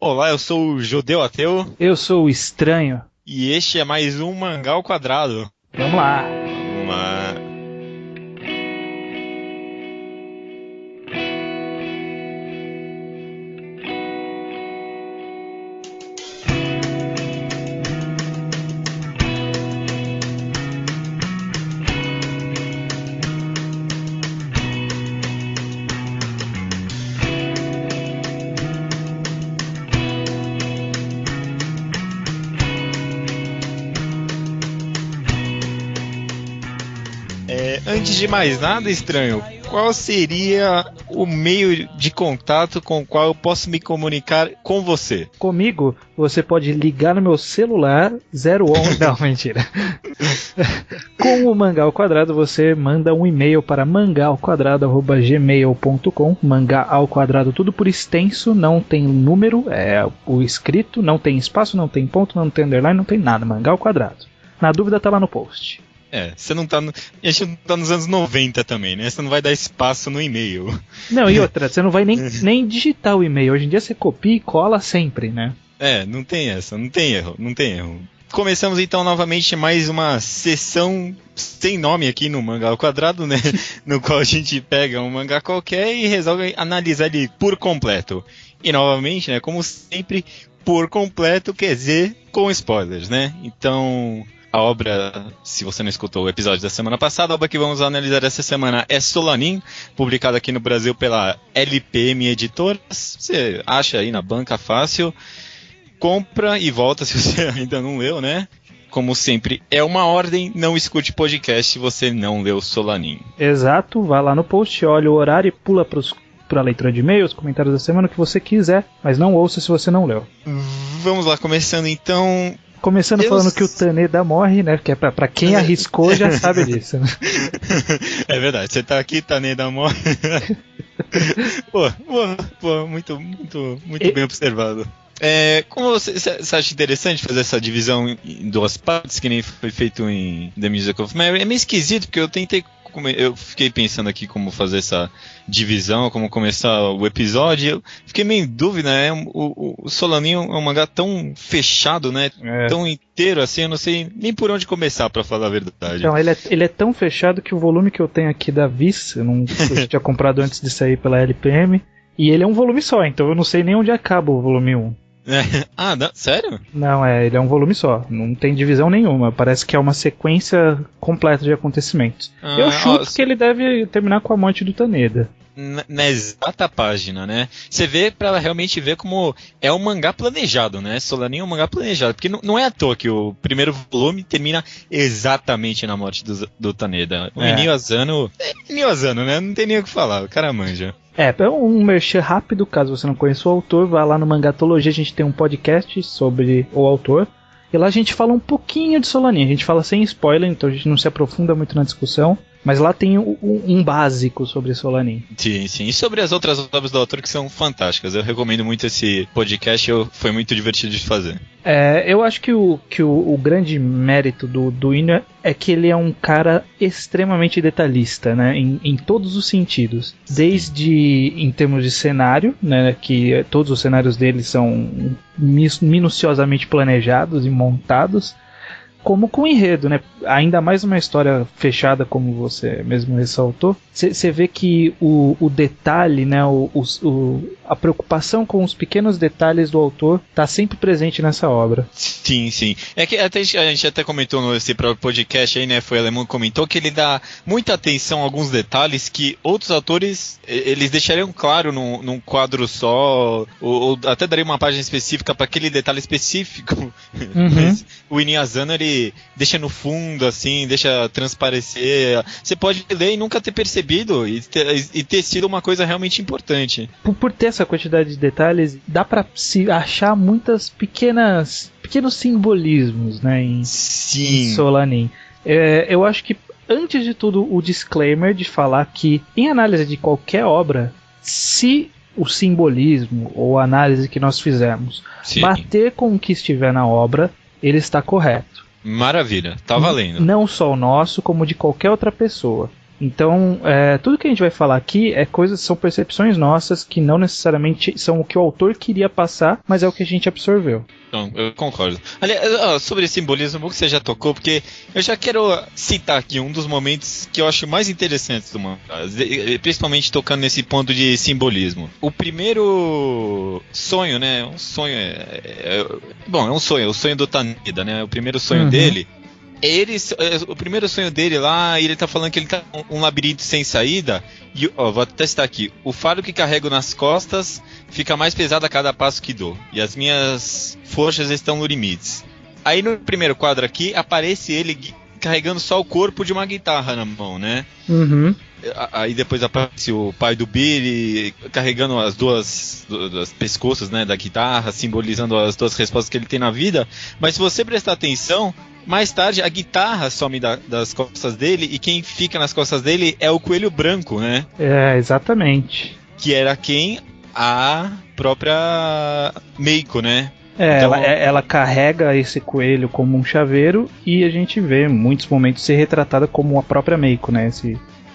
Olá, eu sou o Judeu Ateu Eu sou o Estranho. e este é mais um Mangá ao Quadrado. Vamos lá. Vamos lá. Antes de mais nada, Estranho, qual seria o meio de contato com o qual eu posso me comunicar com você? Comigo, você pode ligar no meu celular 011. Não, mentira. Com o Mangá ao Quadrado, você manda um e-mail para mangaaoquadrado@gmail.com. Mangá ao quadrado, tudo por extenso, não tem número, é o escrito, não tem espaço, não tem ponto, não tem underline, não tem nada. Mangá ao quadrado. Na dúvida, tá lá no post. Você não tá. A gente não tá nos anos 90 também, né? Você não vai dar espaço no e-mail. Não, e outra, você não vai nem digitar o e-mail. Hoje em dia você copia e cola sempre, né? Não tem essa, não tem erro. Começamos então novamente mais uma sessão sem nome aqui no Mangá ao Quadrado, né? No qual a gente pega um mangá qualquer e resolve analisar ele por completo. E novamente, né? Como sempre, por completo quer dizer com spoilers, né? Então, a obra, se você não escutou o episódio da semana passada, a obra que vamos analisar essa semana é Solanin, publicada aqui no Brasil pela LPM Editoras. Você acha aí na banca fácil. Compra e volta se você ainda não leu, né? Como sempre, é uma ordem, não escute podcast se você não leu Solanin. Exato, vai lá no post, olha o horário e pula para a leitura de e-mails, comentários da semana, o que você quiser, mas não ouça se você não leu. Vamos lá, começando então. Começando falando que o Taneda morre, né? Que é pra quem arriscou já sabe disso. Né? É verdade, você tá aqui, Taneda morre. Pô, muito bem observado. Como você acha interessante fazer essa divisão em duas partes, que nem foi feito em The Music of Mary? É meio esquisito, porque eu fiquei pensando aqui como fazer essa divisão, como começar o episódio. Eu fiquei meio em dúvida, né? O Solanin é um mangá tão fechado, né? Tão inteiro assim, eu não sei nem por onde começar, pra falar a verdade. Então, ele é tão fechado que o volume que eu tenho aqui da Viz, eu tinha comprado antes de sair pela LPM, e ele é um volume só, então eu não sei nem onde acaba o volume 1. Sério? Não, ele é um volume só, não tem divisão nenhuma, parece que é uma sequência completa de acontecimentos. Eu chuto que ele deve terminar com a morte do Taneda. Na exata página, né? Você vê pra realmente ver como é um mangá planejado, né? Solanin é um mangá planejado, porque não é à toa que o primeiro volume termina exatamente na morte do Taneda. O Inio Asano, né? Não tem nem o que falar, o cara manja. É um merchan rápido, caso você não conheça o autor, vai lá no Mangatologia, a gente tem um podcast sobre o autor, e lá a gente fala um pouquinho de Solanin, a gente fala sem spoiler, então a gente não se aprofunda muito na discussão, mas lá tem um básico sobre Solanin. Sim, e sobre as outras obras do autor que são fantásticas, eu recomendo muito esse podcast, foi muito divertido de fazer. Eu acho que o grande mérito do Inu é que ele é um cara extremamente detalhista, né, em todos os sentidos. Desde em termos de cenário, né, que todos os cenários dele são minuciosamente planejados e montados, como com o enredo, né? Ainda mais uma história fechada, como você mesmo ressaltou. Você vê que o detalhe, né? A preocupação com os pequenos detalhes do autor está sempre presente nessa obra. Sim. É que a gente até comentou nesse próprio podcast aí, né? Foi o Alemão que comentou que ele dá muita atenção a alguns detalhes que outros autores eles deixariam claro num quadro só, ou até daria uma página específica para aquele detalhe específico. Uhum. Mas o Inio Asano, ele deixa no fundo, assim, deixa transparecer. Você pode ler e nunca ter percebido e ter sido uma coisa realmente importante. Por ter essa quantidade de detalhes, dá pra se achar muitas pequenos simbolismos, né, em Solanin. Eu acho que, antes de tudo, o disclaimer de falar que, em análise de qualquer obra, se o simbolismo ou a análise que nós fizemos bater com o que estiver na obra, ele está correto. Maravilha, tá valendo. Não só o nosso, como de qualquer outra pessoa. Então, tudo que a gente vai falar aqui são percepções nossas que não necessariamente são o que o autor queria passar, mas é o que a gente absorveu. Não, eu concordo. Aliás, sobre simbolismo, bom que você já tocou, porque eu já quero citar aqui um dos momentos que eu acho mais interessantes do mangá, principalmente tocando nesse ponto de simbolismo. O primeiro sonho, né? Um sonho. É um sonho, o sonho do Taneda, né? O primeiro sonho dele. O primeiro sonho dele lá, ele tá falando que ele tá um labirinto sem saída. E, vou até citar aqui: o fardo que carrego nas costas fica mais pesado a cada passo que dou, e as minhas forças estão no limite. Aí no primeiro quadro aqui, aparece ele carregando só o corpo de uma guitarra na mão, né? Aí depois aparece o pai do Billy carregando as duas pescoços, né, da guitarra, simbolizando as duas respostas que ele tem na vida. Mas se você prestar atenção, mais tarde a guitarra some das costas dele, e quem fica nas costas dele é o coelho branco, né? Exatamente. Que era quem? A própria Meiko, né? Então, ela carrega esse coelho como um chaveiro, e a gente vê em muitos momentos ser retratada como a própria Meiko, né?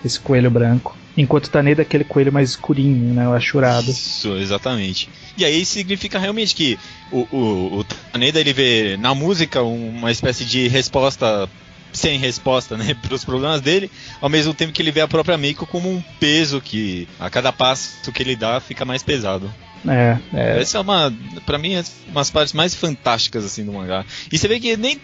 Esse coelho branco. Enquanto o Taneda é aquele coelho mais escurinho, né? O achurado. Isso, exatamente. E aí significa realmente que o Taneda, ele vê na música uma espécie de resposta sem resposta, né, para os problemas dele, ao mesmo tempo que ele vê a própria Meiko como um peso que a cada passo que ele dá fica mais pesado. Essa é pra mim, umas partes mais fantásticas assim do mangá. E você vê que nem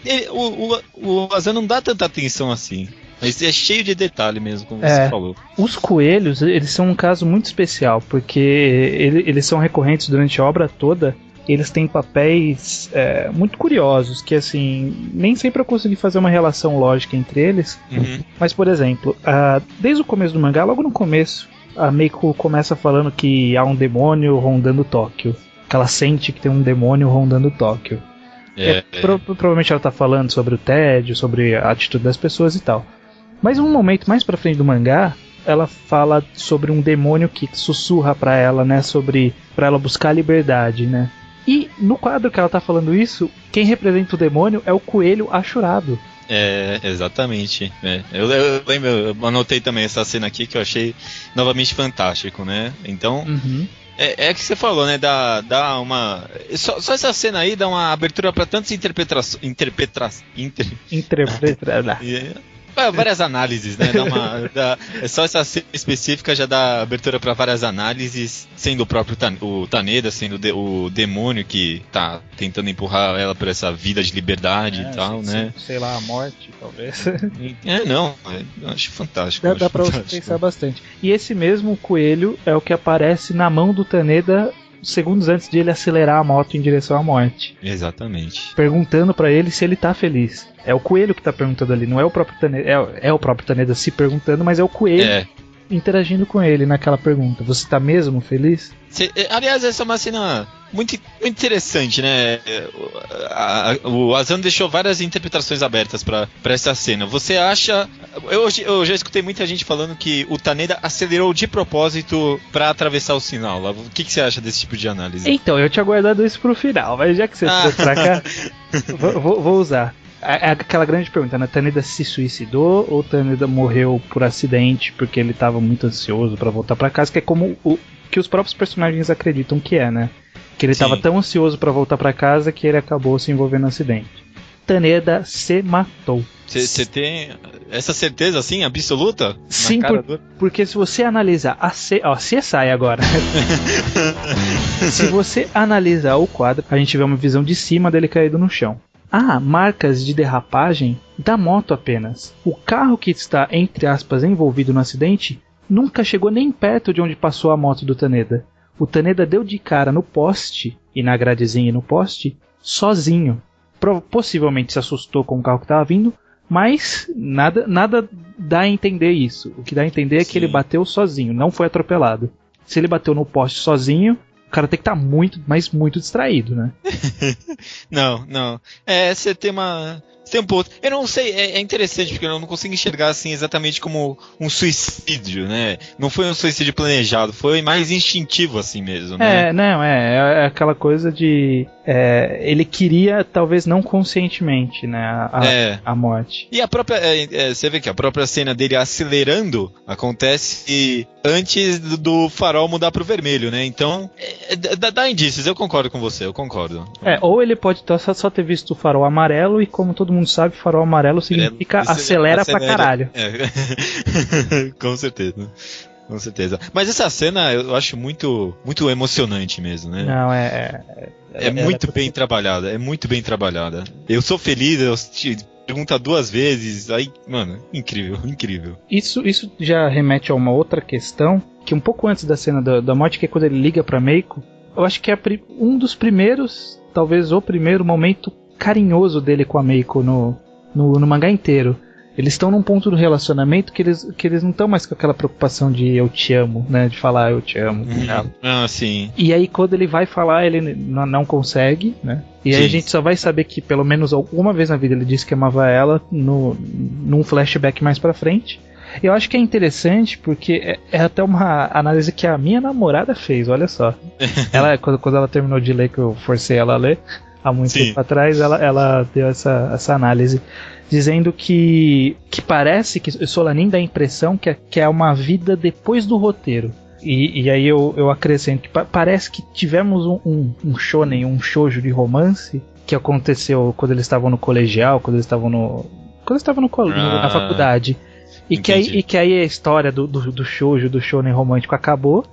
o Azan não dá tanta atenção assim. Mas é cheio de detalhe mesmo, como você falou. Os coelhos, eles são um caso muito especial, porque eles são recorrentes durante a obra toda. Eles têm papéis muito curiosos, que assim, nem sempre eu consegui fazer uma relação lógica entre eles. Mas, por exemplo, desde o começo do mangá, logo no começo, a Meiko começa falando que há um demônio rondando Tóquio. Que ela sente que tem um demônio rondando Tóquio. Provavelmente ela tá falando sobre o tédio, sobre a atitude das pessoas e tal. Mas um momento mais pra frente do mangá, ela fala sobre um demônio que sussurra pra ela, né? Pra ela buscar a liberdade, né? E no quadro que ela tá falando isso, quem representa o demônio é o coelho achurado. Exatamente. Eu lembro, eu anotei também essa cena aqui que eu achei novamente fantástico, né? Então, é que você falou, né? Dá uma. Só essa cena aí dá uma abertura pra tantas várias análises, né? Só essa cena específica já dá abertura para várias análises, sendo o próprio o Taneda, sendo o demônio que tá tentando empurrar ela por essa vida de liberdade e tal, né? Sei lá, a morte, talvez. Eu acho fantástico. Dá pra você pensar bastante. E esse mesmo coelho é o que aparece na mão do Taneda segundos antes de ele acelerar a moto em direção à morte. Exatamente. Perguntando pra ele se ele tá feliz. É o coelho que tá perguntando ali, não é o próprio Taneda. É o próprio Taneda se perguntando, mas é o coelho interagindo com ele naquela pergunta. Você tá mesmo feliz? Aliás, essa é uma cena muito interessante, né? O Azan deixou várias interpretações abertas pra essa cena. Você acha... Eu já escutei muita gente falando que o Taneda acelerou de propósito pra atravessar o sinal. O que você acha desse tipo de análise? Então, eu tinha guardado isso pro final, mas já que você trouxe pra cá, vou usar. É aquela grande pergunta, né? Taneda se suicidou ou Taneda morreu por acidente porque ele estava muito ansioso para voltar para casa, que é como o que os próprios personagens acreditam que é, né? Que ele estava tão ansioso para voltar para casa que ele acabou se envolvendo no acidente. Taneda se matou. Você tem essa certeza assim, absoluta? Sim, porque se você analisar CSI agora. Se você analisar o quadro, a gente vê uma visão de cima dele caído no chão. Há marcas de derrapagem da moto apenas. O carro que está, entre aspas, envolvido no acidente nunca chegou nem perto de onde passou a moto do Taneda. O Taneda deu de cara no poste, e na gradezinha no poste, sozinho. Possivelmente se assustou com o carro que estava vindo, mas nada dá a entender isso. O que dá a entender é que ele bateu sozinho, não foi atropelado. Se ele bateu no poste sozinho, o cara tem que estar muito, mas muito distraído, né? Não. Você tem um ponto. Eu não sei, é interessante, porque eu não consigo enxergar assim exatamente como um suicídio, né? Não foi um suicídio planejado, foi mais instintivo assim mesmo, né? É aquela coisa de... ele queria, talvez não conscientemente, né, a morte. E a própria, você vê que a própria cena dele acelerando acontece antes do farol mudar pro vermelho, né? Então, dá indícios, eu concordo com você, eu concordo. Ou ele pode só ter visto o farol amarelo, e como todo mundo sabe, farol amarelo significa acelera pra caralho. Com certeza. Com certeza. Mas essa cena eu acho muito, muito emocionante mesmo, né? Não, é muito bem trabalhada, é muito bem trabalhada. Eu sou feliz, eu te pergunta 2 vezes, aí, mano, incrível, incrível. Isso já remete a uma outra questão, que um pouco antes da cena da morte, que é quando ele liga pra Meiko, eu acho que é um dos primeiros, talvez o primeiro momento carinhoso dele com a Meiko no mangá inteiro. Eles estão num ponto do relacionamento que eles não estão mais com aquela preocupação de eu te amo, né? De falar eu te amo. Sim. E aí quando ele vai falar, ele não consegue, né? E aí a gente só vai saber que pelo menos alguma vez na vida ele disse que amava ela num flashback mais pra frente. E eu acho que é interessante porque é até uma análise que a minha namorada fez, olha só. Ela, quando ela terminou de ler, que eu forcei ela a ler há muito tempo atrás, ela deu essa análise, dizendo que parece que Solanin dá a impressão que é uma vida depois do roteiro. E aí eu acrescento que parece que tivemos um shonen, um shoujo de romance que aconteceu quando eles estavam no colegial, quando eles estavam na faculdade. E que aí a história do shoujo, do shonen romântico acabou.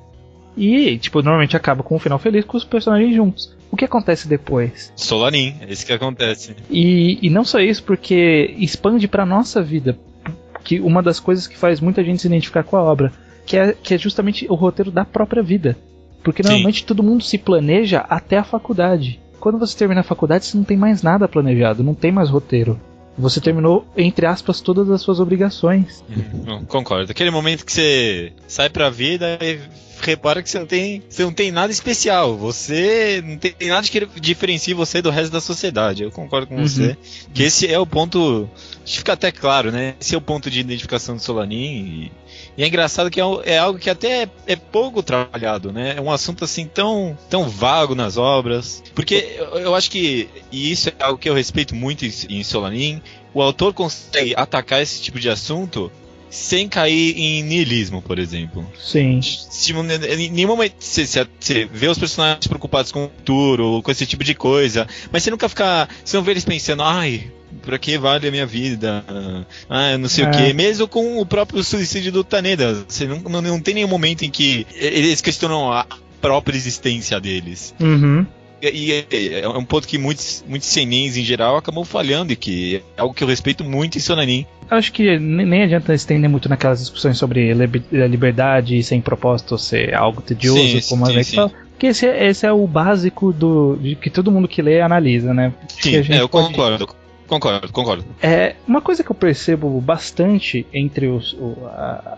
E, tipo, normalmente acaba com um final feliz com os personagens juntos. O que acontece depois? Solanin, é isso que acontece. E não só isso, porque expande pra nossa vida. Que uma das coisas que faz muita gente se identificar com a obra, que é justamente o roteiro da própria vida. Porque normalmente todo mundo se planeja até a faculdade. Quando você termina a faculdade, você não tem mais nada planejado, não tem mais roteiro. Você terminou, entre aspas, todas as suas obrigações. Concordo. Aquele momento que você sai pra vida e repara que você não tem nada especial. Você não tem nada que diferencie você do resto da sociedade. Eu concordo com você. Que esse é o ponto... Fica até claro, né? Esse é o ponto de identificação do Solanin. E é engraçado que é algo que até é pouco trabalhado, né? É um assunto assim tão vago nas obras. Porque eu acho que, e isso é algo que eu respeito muito em Solanin, o autor consegue atacar esse tipo de assunto sem cair em niilismo, por exemplo. Sim. Em nenhum momento você vê os personagens preocupados com o futuro, com esse tipo de coisa, mas você não vê eles pensando, pra que vale a minha vida? Não sei o que. Mesmo com o próprio suicídio do Taneda, você não tem nenhum momento em que eles questionam a própria existência deles. E é um ponto que muitos senins em geral acabam falhando, e que é algo que eu respeito muito em Solanin. Acho que nem adianta estender muito naquelas discussões sobre liberdade sem propósito ser algo tedioso, como a gente fala. Porque esse é o básico de que todo mundo que lê analisa, né? Sim, eu concordo. Concordo. Uma coisa que eu percebo bastante entre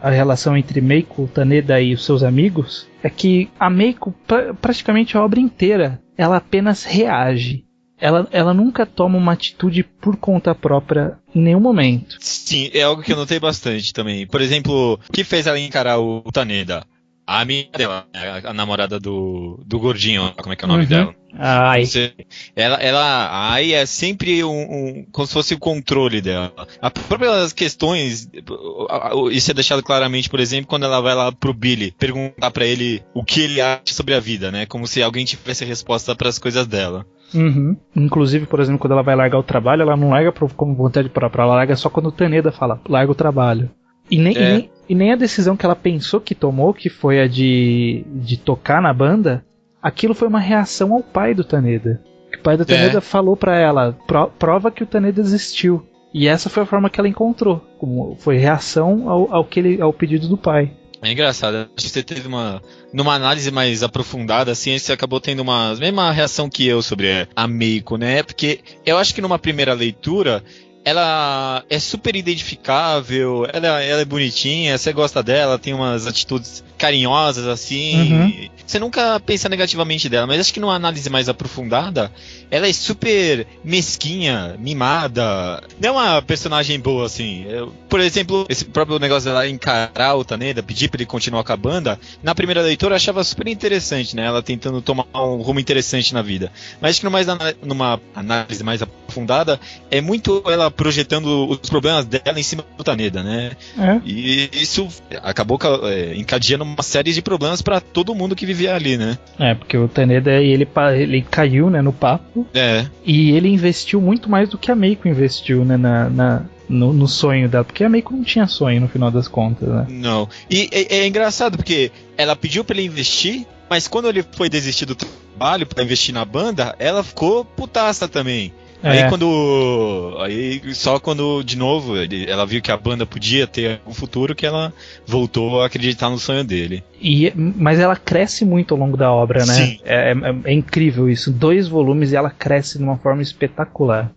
a relação entre Meiko, Taneda e os seus amigos é que a Meiko, praticamente a obra inteira, ela apenas reage. Ela nunca toma uma atitude por conta própria em nenhum momento. Sim, é algo que eu notei bastante também. Por exemplo, o que fez ela encarar o Taneda? A amiga dela, a namorada do gordinho, como é que é o nome dela? Ai. Ela é sempre como se fosse o controle dela. As próprias questões, isso é deixado claramente, por exemplo, quando ela vai lá pro Billy perguntar pra ele o que ele acha sobre a vida, né? Como se alguém tivesse resposta pras coisas dela. Inclusive, por exemplo, quando ela vai largar o trabalho, ela não larga como vontade própria, ela larga só quando o Taneda fala, larga o trabalho. E nem a decisão que ela pensou que tomou, que foi a de tocar na banda, aquilo foi uma reação ao pai do Taneda. O pai do Taneda falou pra ela, prova que o Taneda existiu. E essa foi a forma que ela encontrou. Foi reação ao pedido do pai. É engraçado, acho que você teve numa análise mais aprofundada, assim, você acabou tendo a mesma reação que eu sobre a Meiko, né? Porque eu acho que numa primeira leitura, ela é super identificável, ela é bonitinha, você gosta dela, tem umas atitudes carinhosas, assim. Você nunca pensa negativamente dela, mas acho que numa análise mais aprofundada, ela é super mesquinha, mimada. Não é uma personagem boa, assim. Por exemplo, esse próprio negócio dela encarar o Taneda, pedir pra ele continuar com a banda, na primeira leitura eu achava super interessante, né? Ela tentando tomar um rumo interessante na vida. Mas acho que numa análise mais aprofundada, é muito ela projetando os problemas dela em cima do Taneda, né? E isso acabou encadeando uma série de problemas pra todo mundo que vivia ali, né? Porque o Taneda, ele caiu, né, no papo. E ele investiu muito mais do que a Meiko investiu, né, no sonho dela, porque a Meiko não tinha sonho no final das contas, né? Não. E é engraçado, porque ela pediu pra ele investir, mas quando ele foi desistir do trabalho pra investir na banda, ela ficou putaça também. Aí só quando, de novo, ela viu que a banda podia ter um futuro, que ela voltou a acreditar no sonho dele. Mas ela cresce muito ao longo da obra, né? Sim. É incrível isso. 2 volumes e ela cresce de uma forma espetacular.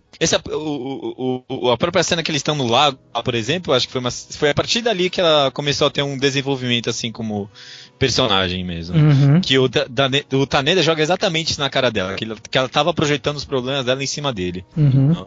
A própria cena que eles estão no lago, por exemplo, acho que foi a partir dali que ela começou a ter um desenvolvimento, assim, como personagem mesmo. Que o Taneda joga exatamente isso na cara dela, que ela tava projetando os problemas dela em cima dele.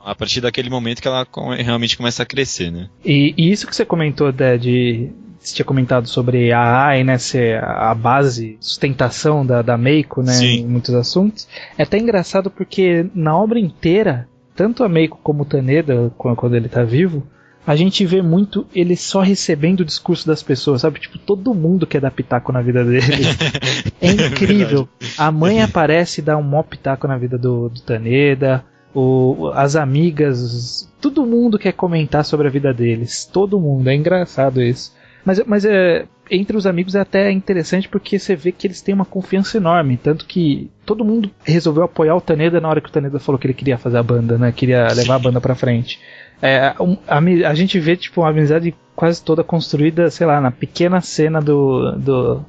A partir daquele momento que ela realmente começa a crescer, né? E isso que você comentou, você tinha comentado sobre a AI, né, ser a base, sustentação da Meiko, né, Sim. em muitos assuntos. É até engraçado porque na obra inteira, tanto a Meiko como o Taneda, quando ele tá vivo, a gente vê muito ele só recebendo o discurso das pessoas, sabe? Tipo, todo mundo quer dar pitaco na vida dele. É incrível. A mãe aparece e dá um mó pitaco na vida do Taneda, as amigas, todo mundo quer comentar sobre a vida deles. Todo mundo, é engraçado isso. Mas entre os amigos é até interessante porque você vê que eles têm uma confiança enorme. Tanto que todo mundo resolveu apoiar o Taneda na hora que o Taneda falou que ele queria fazer a banda, né? Queria levar a banda pra frente. A gente vê tipo uma amizade quase toda construída, sei lá, na pequena cena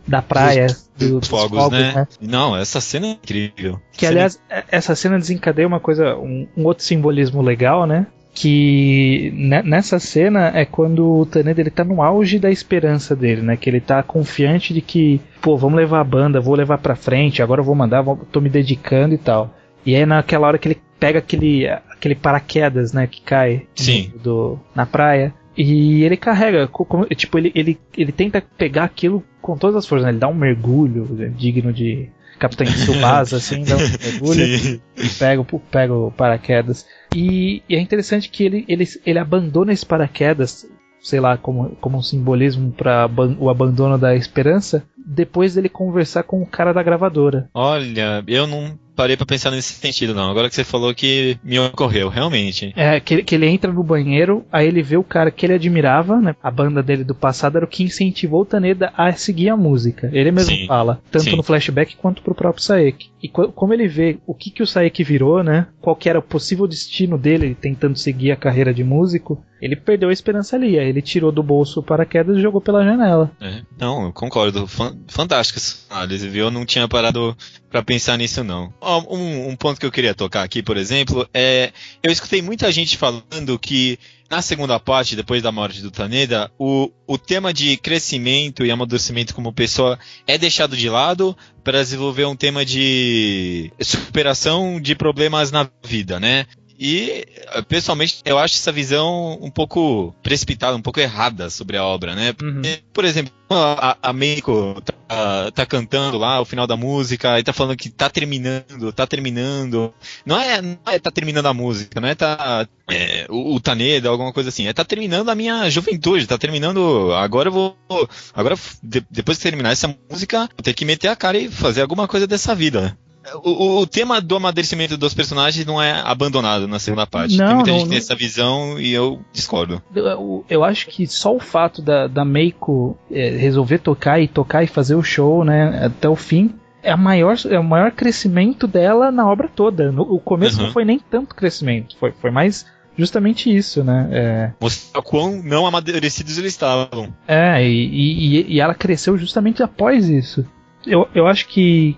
da praia. Dos fogos, né? Não, essa cena é incrível. Que aliás, essa cena desencadeia uma coisa, um outro simbolismo legal, né? Que nessa cena é quando o Taneda ele tá no auge da esperança dele, né? Que ele tá confiante de que, vamos levar a banda, vou levar pra frente, agora eu vou mandar, tô me dedicando e tal. E é naquela hora que ele pega aquele paraquedas, né? Que cai na praia. E ele carrega, tipo, ele tenta pegar aquilo com todas as forças, né? Ele dá um mergulho digno de Capitão Tsubasa, assim, dá um mergulho e pega o paraquedas. E é interessante que ele abandona esse paraquedas, sei lá, como um simbolismo para o abandono da esperança, depois dele conversar com o cara da gravadora. Olha, eu não parei pra pensar nesse sentido, não. Agora que você falou que me ocorreu, realmente. Que ele entra no banheiro, aí ele vê o cara que ele admirava, né? A banda dele do passado era o que incentivou o Taneda a seguir a música. Ele mesmo fala, tanto no flashback quanto pro próprio Saeki. E como ele vê o que o Saeki virou, né? Qual que era o possível destino dele tentando seguir a carreira de músico, ele perdeu a esperança ali. Aí ele tirou do bolso o paraquedas e jogou pela janela. Não, eu concordo. Fantástica essa análise, viu? Eu não tinha parado pra pensar nisso, não. Um ponto que eu queria tocar aqui, por exemplo, eu escutei muita gente falando que na segunda parte, depois da morte do Taneda, o tema de crescimento e amadurecimento como pessoa é deixado de lado para desenvolver um tema de superação de problemas na vida, né? E, pessoalmente, eu acho essa visão um pouco precipitada, um pouco errada sobre a obra, né? Porque, por exemplo, a Meiko tá cantando lá o final da música e tá falando que tá terminando. Não é tá terminando a música, não é o Taneda, alguma coisa assim. Tá terminando a minha juventude, tá terminando. Agora depois que terminar essa música, vou ter que meter a cara e fazer alguma coisa dessa vida. O tema do amadurecimento dos personagens não é abandonado na segunda parte. Tem muita gente que tem essa visão e eu discordo. Eu acho que só o fato da Meiko resolver tocar e fazer o show, né, até o fim, é o maior crescimento dela na obra toda. O começo não foi nem tanto crescimento, foi mais justamente isso, né? Mostrar quão não amadurecidos eles estavam. E ela cresceu justamente após isso. Eu acho que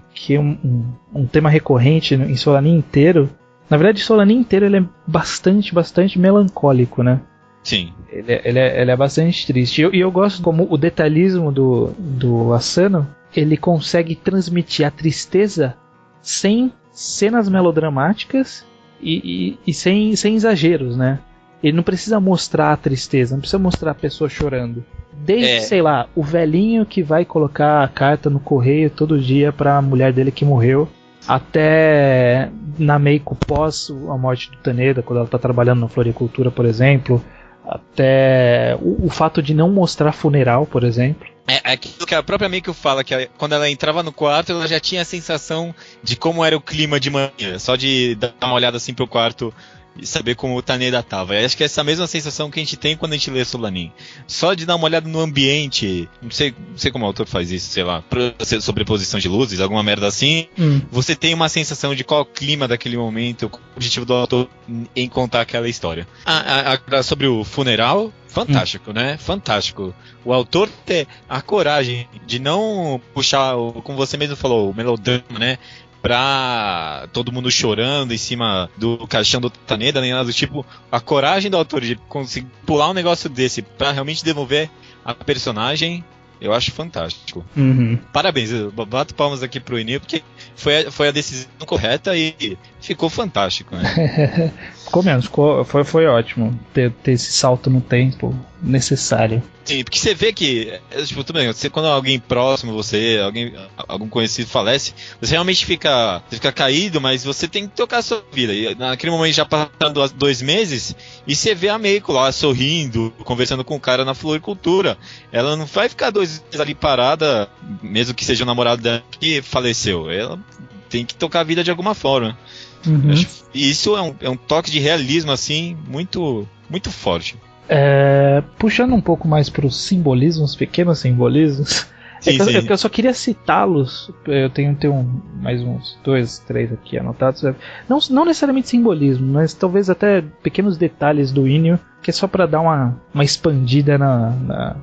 um tema recorrente em Solanin inteiro Na verdade, Solanin inteiro ele é bastante melancólico, né? Sim. Ele é bastante triste. E eu gosto como o detalhismo do Asano, ele consegue transmitir a tristeza sem cenas melodramáticas e sem exageros, né? Ele não precisa mostrar a tristeza, não precisa mostrar a pessoa chorando. Desde, sei lá, o velhinho que vai colocar a carta no correio todo dia pra mulher dele que morreu, até na Meiko pós a morte do Taneda, quando ela tá trabalhando na floricultura, por exemplo, até o fato de não mostrar funeral, por exemplo. É aquilo que a própria Meiko fala, que quando ela entrava no quarto, ela já tinha a sensação de como era o clima de manhã, só de dar uma olhada assim pro quarto e saber como o Taneda tava. Eu acho que é essa mesma sensação que a gente tem quando a gente lê Solanin. Só de dar uma olhada no ambiente, não sei como o autor faz isso, sei lá, sobreposição de luzes, alguma merda assim, você tem uma sensação de qual é o clima daquele momento, o objetivo do autor em contar aquela história. Sobre o funeral, fantástico, né? Fantástico. O autor ter a coragem de não puxar, como você mesmo falou, o melodrama, né? Pra todo mundo chorando em cima do caixão do Taneda, nem nada do tipo. A coragem do autor de conseguir pular um negócio desse pra realmente devolver a personagem, eu acho fantástico. Parabéns, eu bato palmas aqui pro Enil, porque foi a decisão correta e ficou fantástico, né? Ficou mesmo, foi ótimo ter esse salto no tempo necessário. Sim, porque você vê que, tipo, tudo bem, quando alguém próximo a você, algum conhecido falece, você realmente fica caído, mas você tem que tocar a sua vida. E naquele momento já passando 2 meses, e você vê a Meiko lá sorrindo, conversando com o cara na floricultura. Ela não vai ficar 2 meses ali parada, mesmo que seja o namorado dela que faleceu. Ela tem que tocar a vida de alguma forma. E isso é um toque de realismo, assim, muito, muito forte. Puxando um pouco mais para os simbolismos, pequenos simbolismos, eu só queria citá-los. Eu tenho mais uns 2, 3 aqui anotados. Não necessariamente simbolismo, mas talvez até pequenos detalhes do Inyo, que é só para dar uma expandida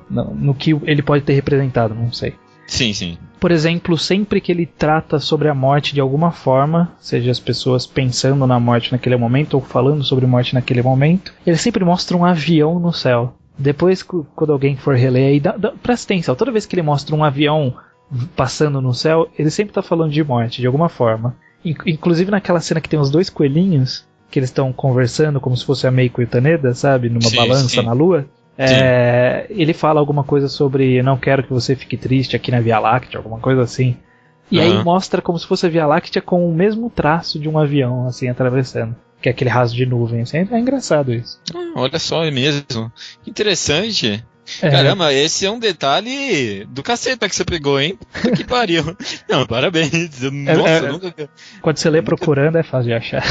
no que ele pode ter representado, não sei. Sim. Por exemplo, sempre que ele trata sobre a morte de alguma forma, seja as pessoas pensando na morte naquele momento ou falando sobre morte naquele momento, ele sempre mostra um avião no céu. Depois, quando alguém for reler aí, presta atenção, toda vez que ele mostra um avião passando no céu, ele sempre está falando de morte, de alguma forma. Inclusive naquela cena que tem os 2 coelhinhos, que eles estão conversando como se fosse a Meiko e o Taneda, sabe? Numa balança na lua. Ele fala alguma coisa sobre não quero que você fique triste aqui na Via Láctea, alguma coisa assim. E aí mostra como se fosse a Via Láctea com o mesmo traço de um avião, assim, atravessando. Que é aquele raso de nuvem, assim. É engraçado isso. Olha só, é mesmo. Interessante. Caramba, esse é um detalhe do caceta que você pegou, hein? Puta que pariu. Não, parabéns. Nossa, nunca... Quando você lê procurando é fácil de achar.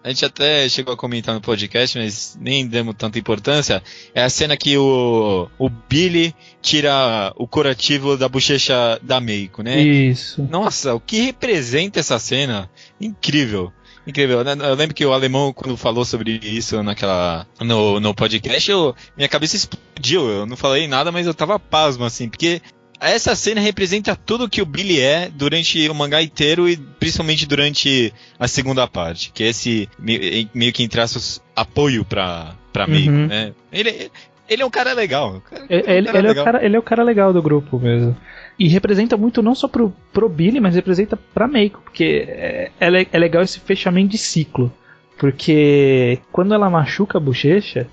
A gente até chegou a comentar no podcast, mas nem demos tanta importância. É a cena que o Billy tira o curativo da bochecha da Meiko, né? Isso. Nossa, o que representa essa cena? Incrível. Eu lembro que o alemão, quando falou sobre isso no podcast, minha cabeça explodiu. Eu não falei nada, mas eu tava pasmo, assim, porque essa cena representa tudo que o Billy é durante o mangá inteiro e principalmente durante a segunda parte, que é esse meio que, entre aspas, apoio pra Meiko, né? Ele é um cara legal. Ele é o cara legal do grupo mesmo. E representa muito não só pro Billy, mas representa pra Meiko, porque é legal esse fechamento de ciclo. Porque quando ela machuca a bochecha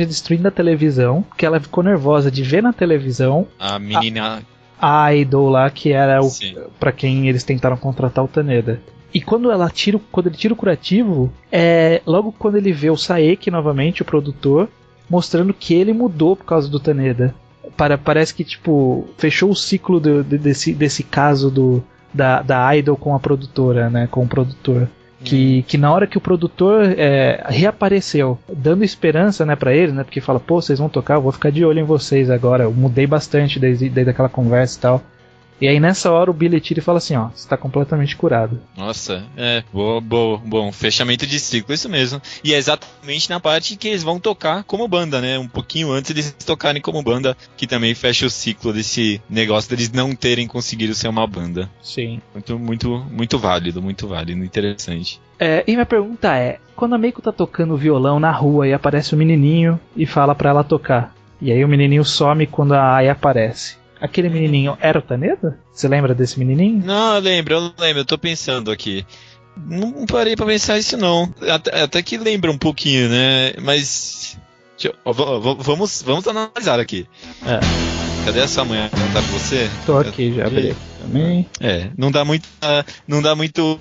destruindo a televisão, porque ela ficou nervosa de ver na televisão a menina, a idol lá, que era pra quem eles tentaram contratar o Taneda. E quando ele tira o curativo, logo quando ele vê o Saeki novamente, o produtor, mostrando que ele mudou por causa do Taneda. Parece que, tipo, fechou o ciclo desse caso da idol com a produtora, né? Com o produtor. Que na hora que o produtor reapareceu, dando esperança, né, pra eles, né? Porque fala, pô, vocês vão tocar, eu vou ficar de olho em vocês agora. Eu mudei bastante desde aquela conversa e tal. E aí nessa hora o Billy tira e fala assim, ó, você tá completamente curado. Nossa, bom, fechamento de ciclo, isso mesmo. E é exatamente na parte que eles vão tocar como banda, né? Um pouquinho antes deles tocarem como banda, que também fecha o ciclo desse negócio deles não terem conseguido ser uma banda. Sim. Muito válido, interessante. E minha pergunta é, quando a Meiko tá tocando violão na rua e aparece o menininho e fala pra ela tocar, e aí o menininho some quando a Ai aparece, aquele menininho era o Taneda? Você lembra desse menininho? Não, eu lembro, eu tô pensando aqui. Não parei pra pensar isso não. Até que lembra um pouquinho, né? Mas vamos analisar aqui. Cadê essa manhã? Ela tá com você? Tô aqui, já abri também. Não dá muito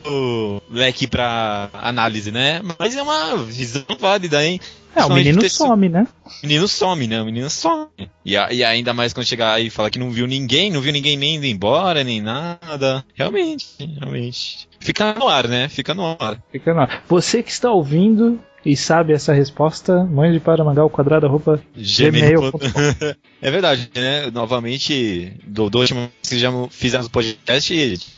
leque pra análise, né? Mas é uma visão válida, hein? O menino some, né? O menino some. E ainda mais quando chegar aí e falar que não viu ninguém nem indo embora, nem nada. Realmente. Fica no ar, né? Fica no ar. Você que está ouvindo e sabe essa resposta, mande para mangaoquadrado@gmail.com. É verdade, né? Novamente, do último que já fizemos o podcast,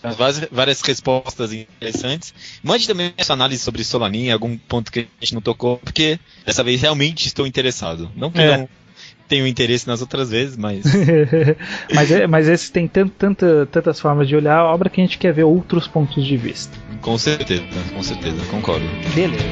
várias respostas interessantes. Mande também essa análise sobre Solanin, algum ponto que a gente não tocou, porque dessa vez realmente estou interessado. Não que não tenho interesse nas outras vezes, mas... mas esse tem tantas formas de olhar a obra que a gente quer ver outros pontos de vista. Com certeza, concordo. Beleza.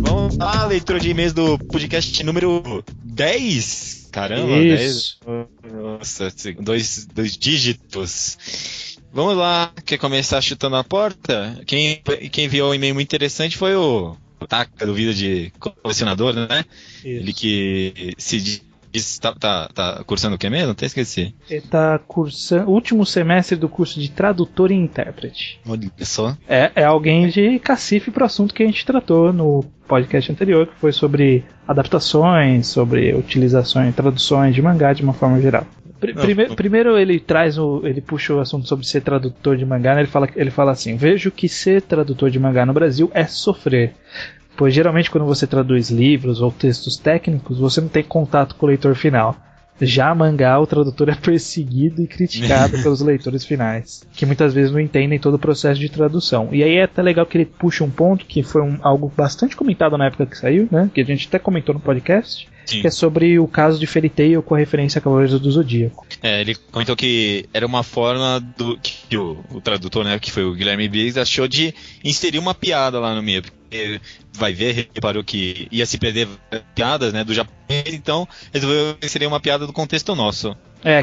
Vamos lá, leitura de e-mails do podcast número 10. Caramba, isso. 10. Nossa, dois dígitos. Vamos lá, quer começar chutando a porta? Quem enviou um e-mail muito interessante foi o Taka, do Vida de Colecionador, né? Isso. Ele que se diz, tá cursando o que mesmo? Até esqueci. Ele tá cursando o último semestre do curso de tradutor e intérprete. Olha só. É alguém de cacife pro assunto que a gente tratou no podcast anterior, que foi sobre adaptações, sobre utilizações e traduções de mangá de uma forma geral. Primeiro ele puxa o assunto sobre ser tradutor de mangá, né? Ele fala assim: vejo que ser tradutor de mangá no Brasil é sofrer, pois geralmente quando você traduz livros ou textos técnicos, você não tem contato com o leitor final. Já mangá, o tradutor é perseguido e criticado pelos leitores finais, que muitas vezes não entendem todo o processo de tradução. E aí é até legal que ele puxa um ponto que foi algo bastante comentado na época que saiu, né? Que a gente até comentou no podcast. Sim. Que é sobre o caso de Fairy Tail com a referência a Cavaleiros do Zodíaco. Ele comentou que era uma forma que o tradutor, né, que foi o Guilherme Briggs, achou de inserir uma piada lá no meio. Porque vai ver, reparou que ia se perder piadas, né, do japonês, então resolveu inserir uma piada do contexto nosso.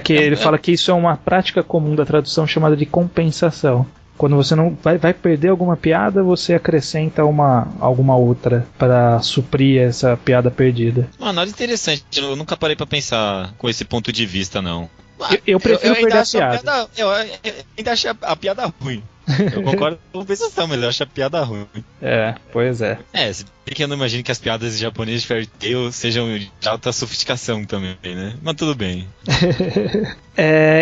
Ele fala que isso é uma prática comum da tradução chamada de compensação. Quando você não vai perder alguma piada, você acrescenta alguma outra para suprir essa piada perdida. Uma análise interessante, eu nunca parei para pensar com esse ponto de vista, não. Eu prefiro perder a piada. Eu ainda acho a piada ruim. Eu concordo com a compensação, mas eu acho a piada ruim. Pois é. Se bem que eu não imagino que as piadas japonesas de Fairy Tail sejam de alta sofisticação também, né? Mas tudo bem.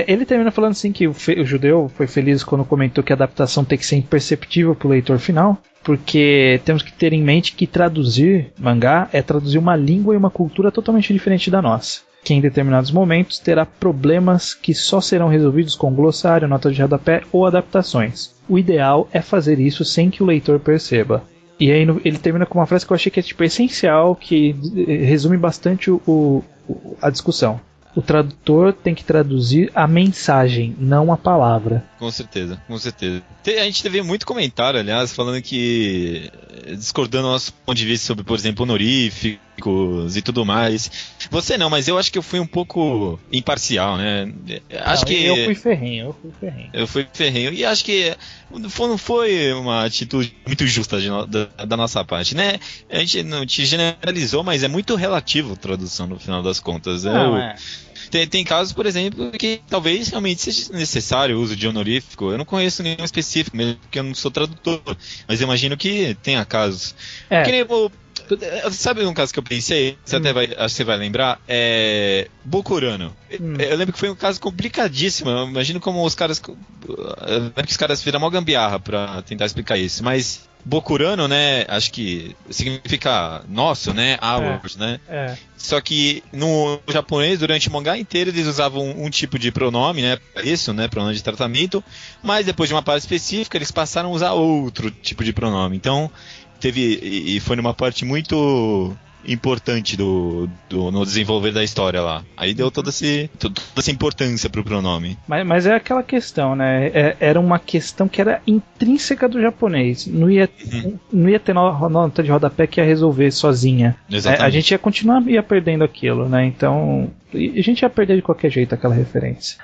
Ele termina falando assim que o judeu foi feliz quando comentou que a adaptação tem que ser imperceptível pro leitor final, porque temos que ter em mente que traduzir mangá é traduzir uma língua e uma cultura totalmente diferente da nossa, que em determinados momentos terá problemas que só serão resolvidos com glossário, nota de rodapé ou adaptações. O ideal é fazer isso sem que o leitor perceba. E aí ele termina com uma frase que eu achei que é essencial, que resume bastante a discussão. O tradutor tem que traduzir a mensagem, não a palavra. Com certeza. A gente teve muito comentário, aliás, falando que... discordando do nosso ponto de vista sobre, por exemplo, honoríficos e tudo mais. Você não, mas eu acho que eu fui um pouco imparcial, né? Eu fui ferrenho. Eu fui ferrenho e acho que não foi uma atitude muito justa da nossa parte, né? A gente não te generalizou, mas é muito relativo a tradução no final das contas. Tem casos, por exemplo, que talvez realmente seja necessário o uso de honorífico. Eu não conheço nenhum específico, mesmo porque eu não sou tradutor. Mas eu imagino que tenha casos. Sabe um caso que eu pensei? Você até acho que você vai lembrar. Bokurano. Eu lembro que foi um caso complicadíssimo. Eu imagino como os caras. Eu lembro que os caras fizeram uma gambiarra pra tentar explicar isso. Mas Bokurano, né? Acho que significa nosso, né? Ours, né? Só que no japonês, durante o mangá inteiro, eles usavam um tipo de pronome, né? Isso, né? Pronome de tratamento. Mas depois de uma parte específica, eles passaram a usar outro tipo de pronome. Então, e foi numa parte muito importante no desenvolver da história lá. Aí deu toda essa importância pro pronome. Mas é aquela questão, né? Era uma questão que era intrínseca do japonês. Não ia ter nota de rodapé que ia resolver sozinha. A gente ia continuar perdendo aquilo, né? Então, a gente ia perder de qualquer jeito aquela referência.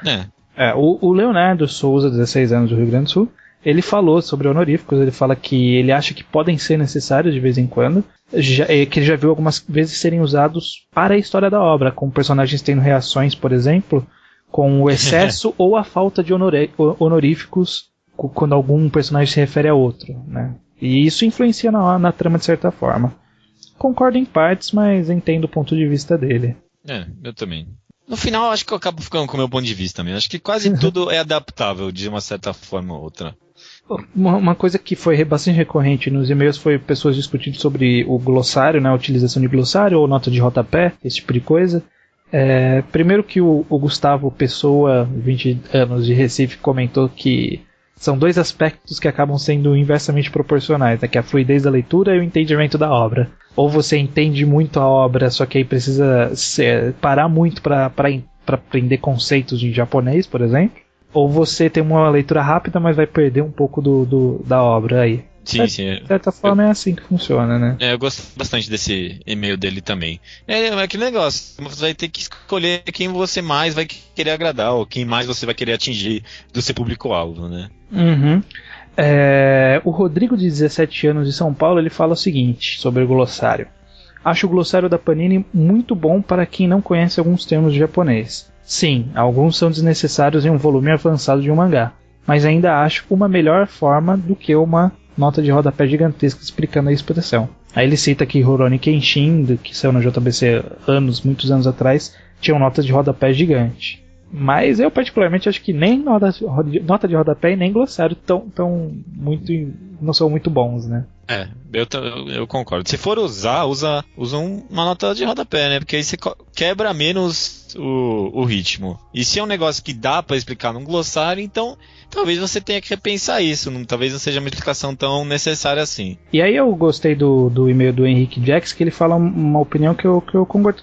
O Leonardo Souza, 16 anos, do Rio Grande do Sul, ele falou sobre honoríficos. Ele fala que ele acha que podem ser necessários de vez em quando, que ele já viu algumas vezes serem usados para a história da obra, com personagens tendo reações, por exemplo, com o excesso ou a falta de honoríficos quando algum personagem se refere a outro, né? E isso influencia na trama de certa forma. Concordo em partes, mas entendo o ponto de vista dele. Eu também. No final, acho que eu acabo ficando com o meu ponto de vista mesmo. Acho que quase tudo é adaptável de uma certa forma ou outra. Uma coisa que foi bastante recorrente nos e-mails foi pessoas discutindo sobre o glossário, né, a utilização de glossário ou nota de rodapé, esse tipo de coisa. Primeiro que o Gustavo Pessoa, 20 anos, de Recife, comentou que são dois aspectos que acabam sendo inversamente proporcionais, né, que é a fluidez da leitura e o entendimento da obra. Ou você entende muito a obra, só que aí precisa parar muito para aprender conceitos em japonês, por exemplo. Ou você tem uma leitura rápida, mas vai perder um pouco da obra aí. Sim. De certa forma é assim que funciona, né? Eu gosto bastante desse e-mail dele também. É aquele negócio, você vai ter que escolher quem você mais vai querer agradar, ou quem mais você vai querer atingir do seu público-alvo, né? O Rodrigo, de 17 anos, de São Paulo, ele fala o seguinte sobre o glossário. Acho o glossário da Panini muito bom para quem não conhece alguns termos de japonês. Sim, alguns são desnecessários em um volume avançado de um mangá, mas ainda acho uma melhor forma do que uma nota de rodapé gigantesca explicando a expressão. Aí ele cita que Rurouni Kenshin, que saiu no JBC muitos anos atrás, tinha uma nota de rodapé gigante. Mas eu particularmente acho que nem nota de rodapé e nem glossário não são muito bons, né? Eu concordo. Se for usa uma nota de rodapé, né? Porque aí você quebra menos o ritmo. E se é um negócio que dá pra explicar num glossário, então talvez você tenha que repensar isso. Talvez não seja uma explicação tão necessária assim. E aí eu gostei do e-mail do Henrique Jax, que ele fala uma opinião que eu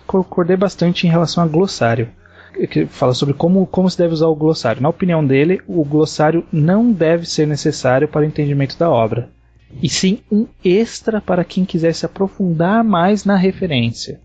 concordei bastante em relação a glossário. Que fala sobre como se deve usar o glossário. Na opinião dele, o glossário não deve ser necessário para o entendimento da obra, e sim um extra para quem quiser se aprofundar mais na referência.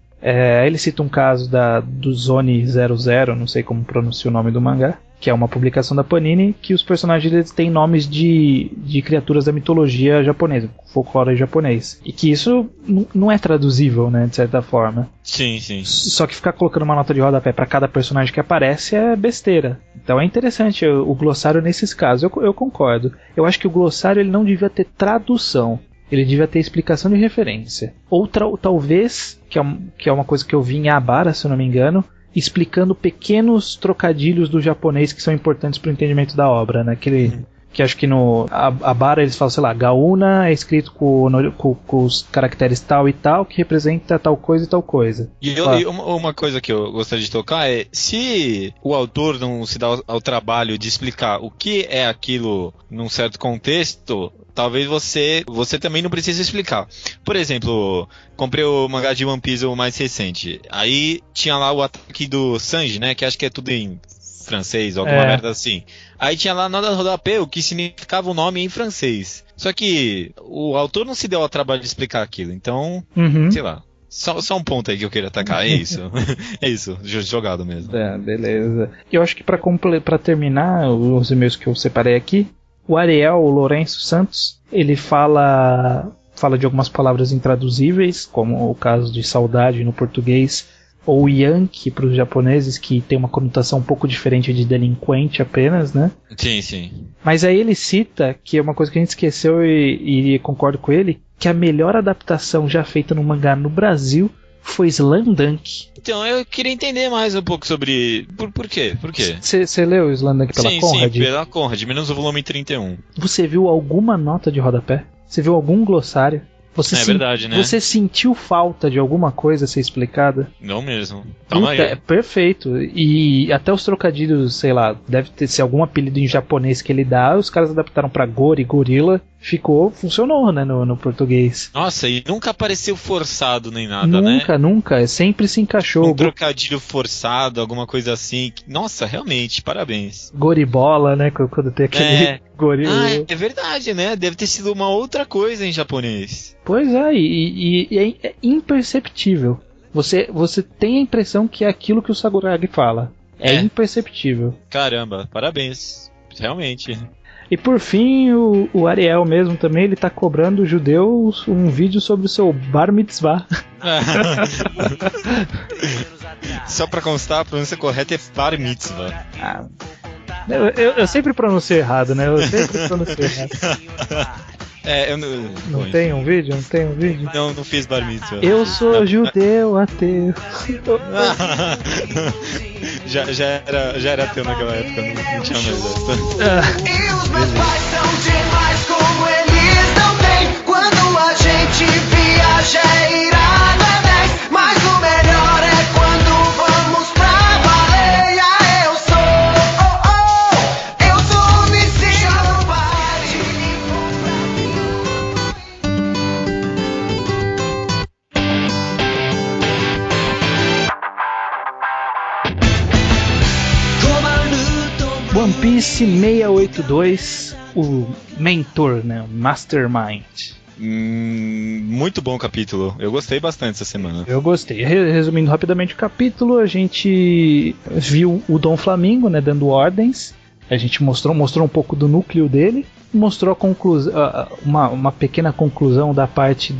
Ele cita um caso do Zone 00, não sei como pronuncia o nome do mangá, que é uma publicação da Panini, que os personagens eles têm nomes de criaturas da mitologia japonesa, folclore japonês. E que isso não é traduzível, né, de certa forma. Sim. Só que ficar colocando uma nota de rodapé para cada personagem que aparece é besteira. Então é interessante o glossário nesses casos, eu concordo. Eu acho que o glossário ele não devia ter tradução. Ele devia ter explicação de referência. Ou talvez, que é uma coisa que eu vi em Abara, se eu não me engano, explicando pequenos trocadilhos do japonês que são importantes para o entendimento da obra, né? Que acho que no Abara eles falam, sei lá, Gaúna é escrito com os caracteres tal e tal, que representa tal coisa e tal coisa. E uma coisa que eu gostaria de tocar é, se o autor não se dá ao trabalho de explicar o que é aquilo num certo contexto, talvez você também não precise explicar. Por exemplo, comprei o mangá de One Piece, o mais recente. Aí tinha lá o ataque do Sanji, né? Que acho que é tudo em francês, alguma merda assim. Aí tinha lá nota de rodapé, o que significava o nome em francês. Só que o autor não se deu ao trabalho de explicar aquilo. Então, sei lá. Só um ponto aí que eu queria atacar. É isso. É isso. Jogado mesmo. Beleza. Eu acho que pra terminar os e-mails que eu separei aqui, o Ariel Lourenço Santos, ele fala de algumas palavras intraduzíveis, como o caso de saudade no português, ou Yankee para os japoneses, que tem uma conotação um pouco diferente de delinquente apenas, né? Sim. Mas aí ele cita, que é uma coisa que a gente esqueceu e concordo com ele, que a melhor adaptação já feita no mangá no Brasil foi Slamdunk. Então, eu queria entender mais um pouco sobre... Por quê? Por quê? Você leu Slamdunk pela Conrad? Sim, pela Conrad, menos o volume 31. Você viu alguma nota de rodapé? Você viu algum glossário? Verdade, né? Você sentiu falta de alguma coisa ser explicada? Não mesmo. Calma aí. É perfeito. E até os trocadilhos, sei lá, deve ter ser algum apelido em japonês que ele dá, os caras adaptaram pra Gori, gorila, funcionou, né, no português. Nossa, e nunca apareceu forçado nem nada, né? Nunca, sempre se encaixou. Um trocadilho forçado, alguma coisa assim. Nossa, realmente, parabéns. Goribola, né, quando tem aquele gorila. Ah, é verdade, né? Deve ter sido uma outra coisa em japonês. Pois é, e é imperceptível. Você tem a impressão que é aquilo que o Sakuragi fala. É imperceptível. Caramba, parabéns. Realmente. E por fim, o Ariel mesmo também, ele tá cobrando o judeu um vídeo sobre o seu bar mitzvah. Só pra constar, a pronúncia correta é bar mitzvah. Eu sempre pronuncio errado, né? Eu sempre pronuncio errado. Eu não... Não tem um vídeo? Não tem um vídeo? Não fiz bar mitzvah. Eu sou judeu ateu. já era ateu naquela época, não tinha mais essa. E os meus pais são demais, como eles não têm. Quando a gente viaja é irado, é 10. Mas o melhor é quando vamos pra baleia. Eu sou o Messias do baile. One Piece 682, o mentor, né? O Mastermind. Muito bom capítulo. Eu gostei bastante essa semana. Eu gostei. Resumindo rapidamente o capítulo, a gente viu o Dom Flamingo, né, dando ordens. A gente mostrou um pouco do núcleo dele. Mostrou a conclusão, uma pequena conclusão da parte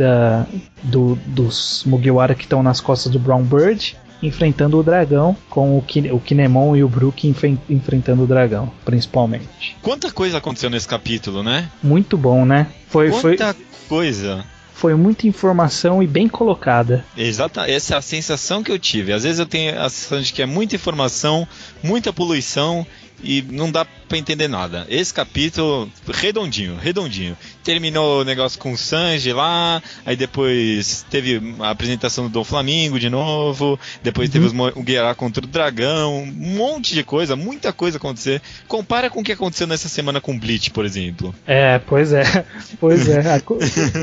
dos Mugiwara que estão nas costas do Brown Bird, enfrentando o dragão, com o Kinemon e o Brook enfrentando o dragão, principalmente. Quanta coisa aconteceu nesse capítulo, né? Muito bom, né? Quanta coisa. Foi muita informação e bem colocada. Exato, essa é a sensação que eu tive. Às vezes eu tenho a sensação de que é muita informação, muita poluição e não dá pra entender nada. Esse capítulo, redondinho. Terminou o negócio com o Sanji lá, aí depois teve a apresentação do Dom Flamingo de novo, depois teve o guerra contra o dragão, um monte de coisa, muita coisa acontecer. Compara com o que aconteceu nessa semana com Bleach, por exemplo. Pois é.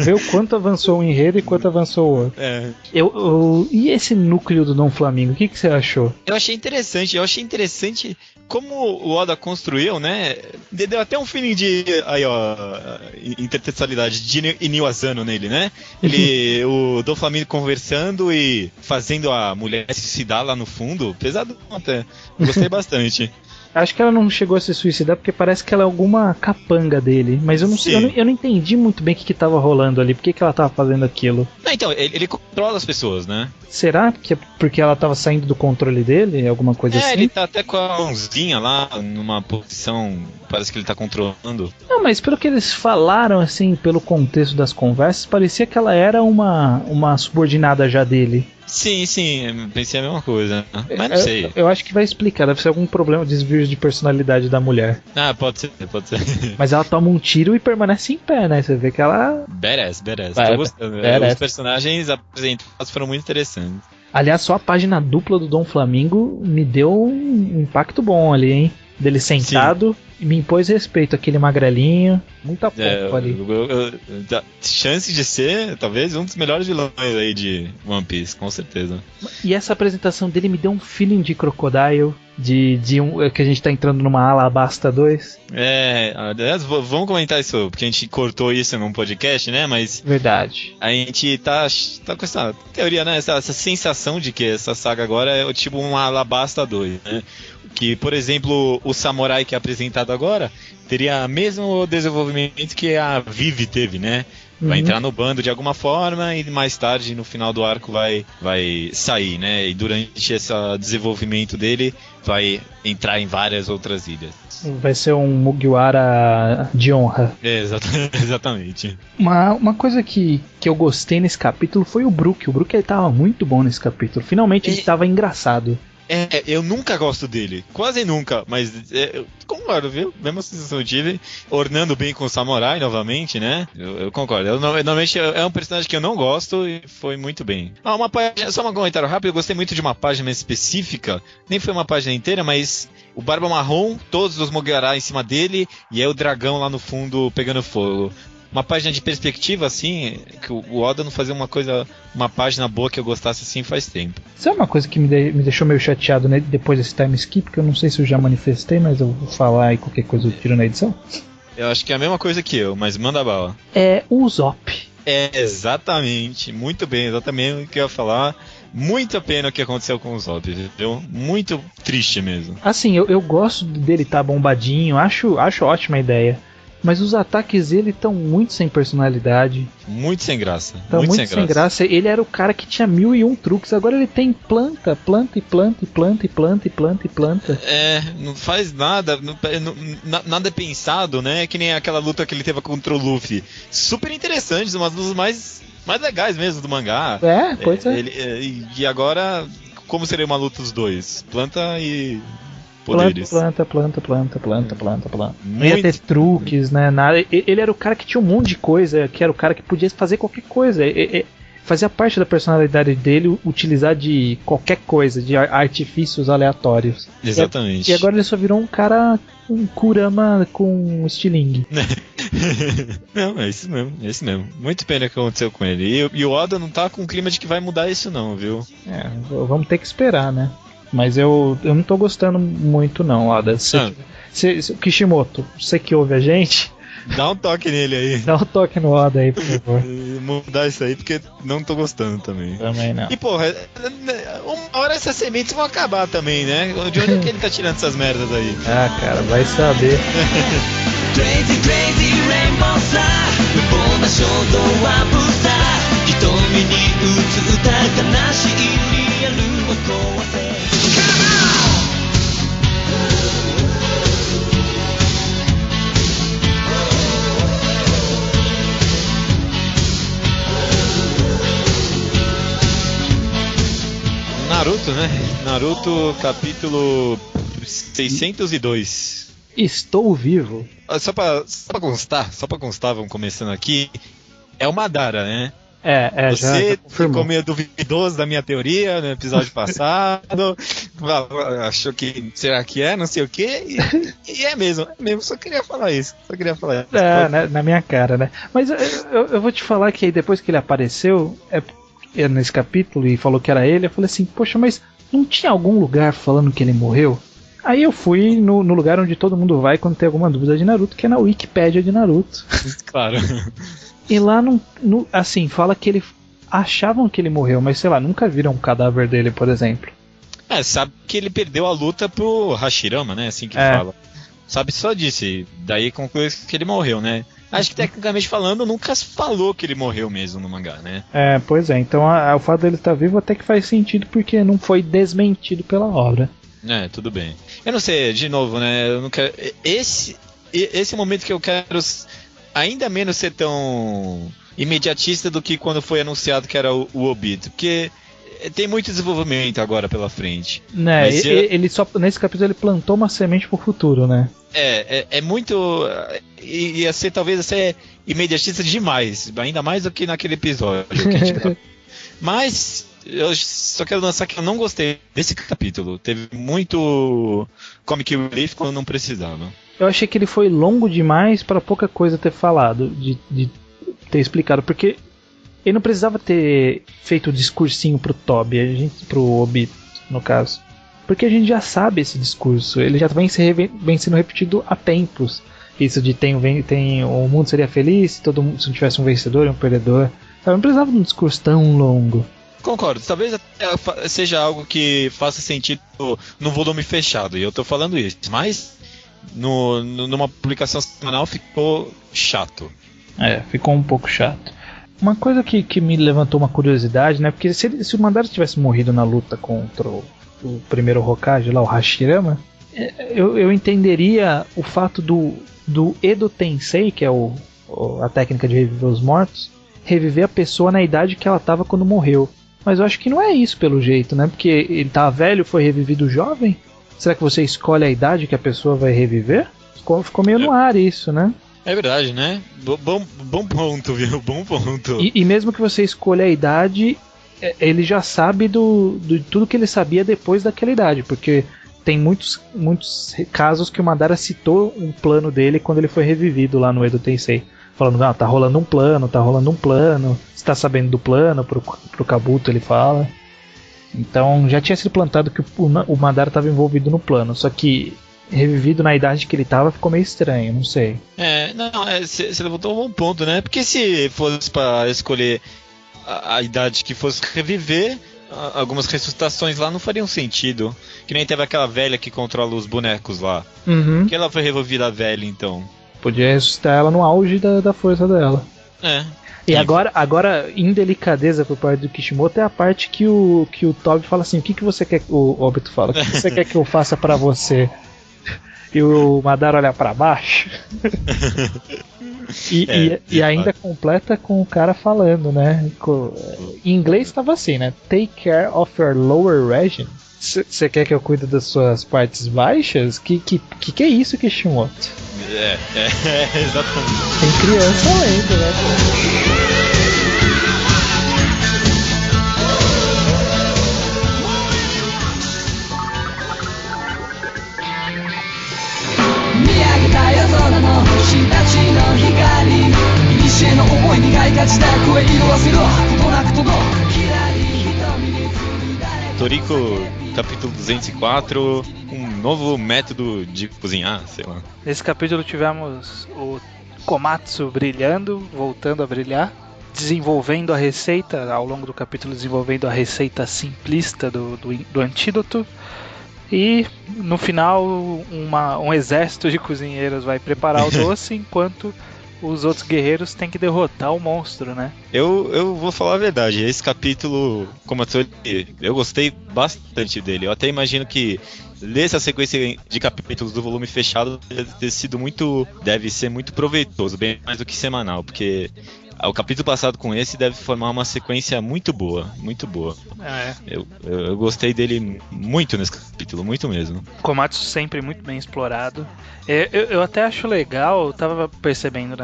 Vê o quanto avançou um enredo e quanto avançou o outro. E esse núcleo do Dom Flamingo, o que você achou? Eu achei interessante como o Oda construiu, né? Deu até um feeling de intertextualidade de Inio Asano nele, né? O Dom Flamingo conversando e fazendo a mulher se suicidar lá no fundo. Pesado até. Gostei bastante. Acho que ela não chegou a se suicidar porque parece que ela é alguma capanga dele. Mas eu não sei, eu não entendi muito bem o que tava rolando ali. Por que ela tava fazendo aquilo? Então, ele controla as pessoas, né? Será que é porque ela tava saindo do controle dele? Alguma coisa assim? Ele tá até com a mãozinha lá, numa posição... Parece que ele tá controlando. Não, mas pelo que eles falaram, assim, pelo contexto das conversas, parecia que ela era uma subordinada já dele. Sim, pensei a mesma coisa. Mas não sei. Eu acho que vai explicar, deve ser algum problema, desvio de personalidade da mulher. Pode ser. Mas ela toma um tiro e permanece em pé, né? Você vê que ela... Badass. Tô gostando. Os personagens apresentados foram muito interessantes. Aliás, só a página dupla do Dom Flamingo me deu um impacto bom ali, hein? Dele sentado e me impôs respeito, aquele magrelinho, muita pompa ali. Chance de ser, talvez, um dos melhores vilões aí de One Piece, com certeza. E essa apresentação dele me deu um feeling de Crocodile, que a gente tá entrando numa Alabasta 2. Aliás, vamos comentar isso, porque a gente cortou isso num podcast, né, mas... Verdade. A gente tá com essa teoria, né, essa sensação de que essa saga agora é tipo um Alabasta 2, né. Que, por exemplo, o samurai que é apresentado agora teria o mesmo desenvolvimento que a Vivi teve, né? Vai entrar no bando de alguma forma e mais tarde, no final do arco, vai sair, né? E durante esse desenvolvimento dele, vai entrar em várias outras ilhas. Vai ser um Mugiwara de honra. Exatamente. Uma coisa que eu gostei nesse capítulo foi o Brook. O Brook ele tava muito bom nesse capítulo. Finalmente ele tava engraçado. Eu nunca gosto dele, quase nunca, mas eu concordo, viu? Mesma sensação eu tive, ornando bem com o samurai novamente, né? Eu concordo. Normalmente é um personagem que eu não gosto e foi muito bem. Uma página, só um comentário rápido, eu gostei muito de uma página específica, nem foi uma página inteira, mas o Barba Marrom, todos os Mugiwara em cima dele, e aí o dragão lá no fundo pegando fogo. Uma página de perspectiva, assim, que o Oda não fazia uma página boa que eu gostasse assim faz tempo. Sabe uma coisa que me deixou meio chateado, né, depois desse time skip, que eu não sei se eu já manifestei, mas eu vou falar e qualquer coisa eu tiro na edição? Eu acho que é a mesma coisa que eu, mas manda bala. É o Usopp. Exatamente, muito bem, exatamente o que eu ia falar. Muita pena o que aconteceu com o Usopp, viu? Muito triste mesmo. Assim, eu gosto dele estar bombadinho, acho ótima ideia. Mas os ataques dele estão muito sem personalidade. Muito sem graça. Estão muito sem graça. Ele era o cara que tinha 1001 truques. Agora ele tem planta. Não faz nada. Nada é pensado, né? Que nem aquela luta que ele teve contra o Luffy. Super interessante, uma das lutas mais legais mesmo do mangá. Pois é. E agora, como seria uma luta dos dois? Planta e... poderes. Planta. Não ia ter truques, né? Nada. Ele era o cara que tinha um monte de coisa, que era o cara que podia fazer qualquer coisa. Fazia parte da personalidade dele utilizar de qualquer coisa, de artifícios aleatórios. Exatamente. E agora ele só virou um cara, um Kurama com estilingue. Não, é isso mesmo. Muito pena que aconteceu com ele. E o Oda não tá com clima de que vai mudar isso não, viu? Vamos ter que esperar, né? Mas eu não tô gostando muito não, Oda. Kishimoto, você que ouve a gente, dá um toque nele aí. Dá um toque no Oda aí, por favor. Mudar isso aí, porque não tô gostando também. Também não. E porra, uma hora essas sementes vão acabar também, né? De onde é que ele tá tirando essas merdas aí? Cara, vai saber. Crazy, crazy rainbow star 無謀な衝動はブザー瞳に映った悲しいリアルを壊せNaruto, né? Naruto, capítulo 602. Estou vivo. Só pra constar, vamos começando aqui. É o Madara, né? Você ficou meio duvidoso da minha teoria no episódio passado. Achou que será que é, não sei o quê. E é mesmo, só queria falar isso. Na minha cara, né? Mas eu vou te falar que aí depois que ele apareceu, nesse capítulo e falou que era ele, eu falei assim, poxa, mas não tinha algum lugar falando que ele morreu? Aí eu fui no lugar onde todo mundo vai quando tem alguma dúvida de Naruto, que é na Wikipédia de Naruto. Claro. E lá, assim, fala que ele achavam que ele morreu, mas sei lá, nunca viram um cadáver dele, por exemplo. Sabe que ele perdeu a luta pro Hashirama, né? Assim que fala. Sabe só disso, daí conclui que ele morreu, né? Acho que tecnicamente falando, nunca se falou que ele morreu mesmo no mangá, né? Pois é, então o fato dele estar vivo até que faz sentido, porque não foi desmentido pela obra. Tudo bem. Eu não sei, de novo, né? Eu não quero. Esse momento que eu quero ainda menos ser tão imediatista do que quando foi anunciado que era o Obito, porque tem muito desenvolvimento agora pela frente. Né, ele só nesse capítulo ele plantou uma semente pro futuro, né? É muito. Ia ser talvez imediatista demais, ainda mais do que naquele episódio. Mas eu só quero lançar que eu não gostei desse capítulo. Teve muito comic relief quando não precisava. Eu achei que ele foi longo demais para pouca coisa ter falado, de ter explicado, porque ele não precisava ter feito o discursinho pro Toby, pro Obito, no caso. Porque a gente já sabe esse discurso, ele já vem sendo repetido há tempos. Isso de o mundo seria feliz se não tivesse um vencedor e um perdedor. Sabe? Não precisava de um discurso tão longo. Concordo, talvez até seja algo que faça sentido no volume fechado, e eu tô falando isso, mas numa publicação semanal ficou chato. Ficou um pouco chato. Uma coisa que me levantou uma curiosidade, né? Porque se o Madara tivesse morrido na luta contra o primeiro Hokage lá, o Hashirama, eu entenderia o fato do Edo Tensei, que é a técnica de reviver os mortos, reviver a pessoa na idade que ela estava quando morreu. Mas eu acho que não é isso pelo jeito, né? Porque ele tava velho, foi revivido jovem? Será que você escolhe a idade que a pessoa vai reviver? Ficou meio no ar isso, né? É verdade, né? Bom ponto, viu? Bom ponto. E mesmo que você escolha a idade, ele já sabe de tudo que ele sabia depois daquela idade, porque tem muitos casos que o Madara citou um plano dele quando ele foi revivido lá no Edo Tensei. Falando, tá rolando um plano. Você tá sabendo do plano? Pro Kabuto ele fala. Então já tinha sido plantado que o Madara estava envolvido no plano. Só que revivido na idade que ele tava ficou meio estranho, não sei. Você levantou um bom ponto, né? Porque se fosse pra escolher a idade que fosse reviver, algumas ressuscitações lá não fariam sentido. Que nem teve aquela velha que controla os bonecos lá. Uhum. Que ela foi revivida velha, então. Podia ressuscitar ela no auge da força dela. E agora, indelicadeza por parte do Kishimoto é a parte que o Toby fala assim: o que você quer. O Obito fala: o que você quer que eu faça pra você? E o Madara olha pra baixo. E ainda completa com o cara falando, né? Em inglês estava assim, né? Take care of your lower region. Você quer que eu cuide das suas partes baixas? Que é isso, Kishimoto? Exatamente. Tem criança lendo, né? Toriko, capítulo 204, um novo método de cozinhar, sei lá. Nesse capítulo tivemos o Komatsu brilhando, voltando a brilhar, desenvolvendo a receita, ao longo do capítulo desenvolvendo a receita simplista do antídoto. E no final um exército de cozinheiros vai preparar o doce, enquanto os outros guerreiros têm que derrotar o monstro, né? Eu vou falar a verdade, esse capítulo, como eu gostei bastante dele. Eu até imagino que ler essa sequência de capítulos do volume fechado deve ser muito proveitoso, bem mais do que semanal, porque o capítulo passado com esse deve formar uma sequência muito boa, muito boa. Eu gostei dele muito nesse capítulo, muito mesmo. Komatsu sempre muito bem explorado. Eu até acho legal, eu tava percebendo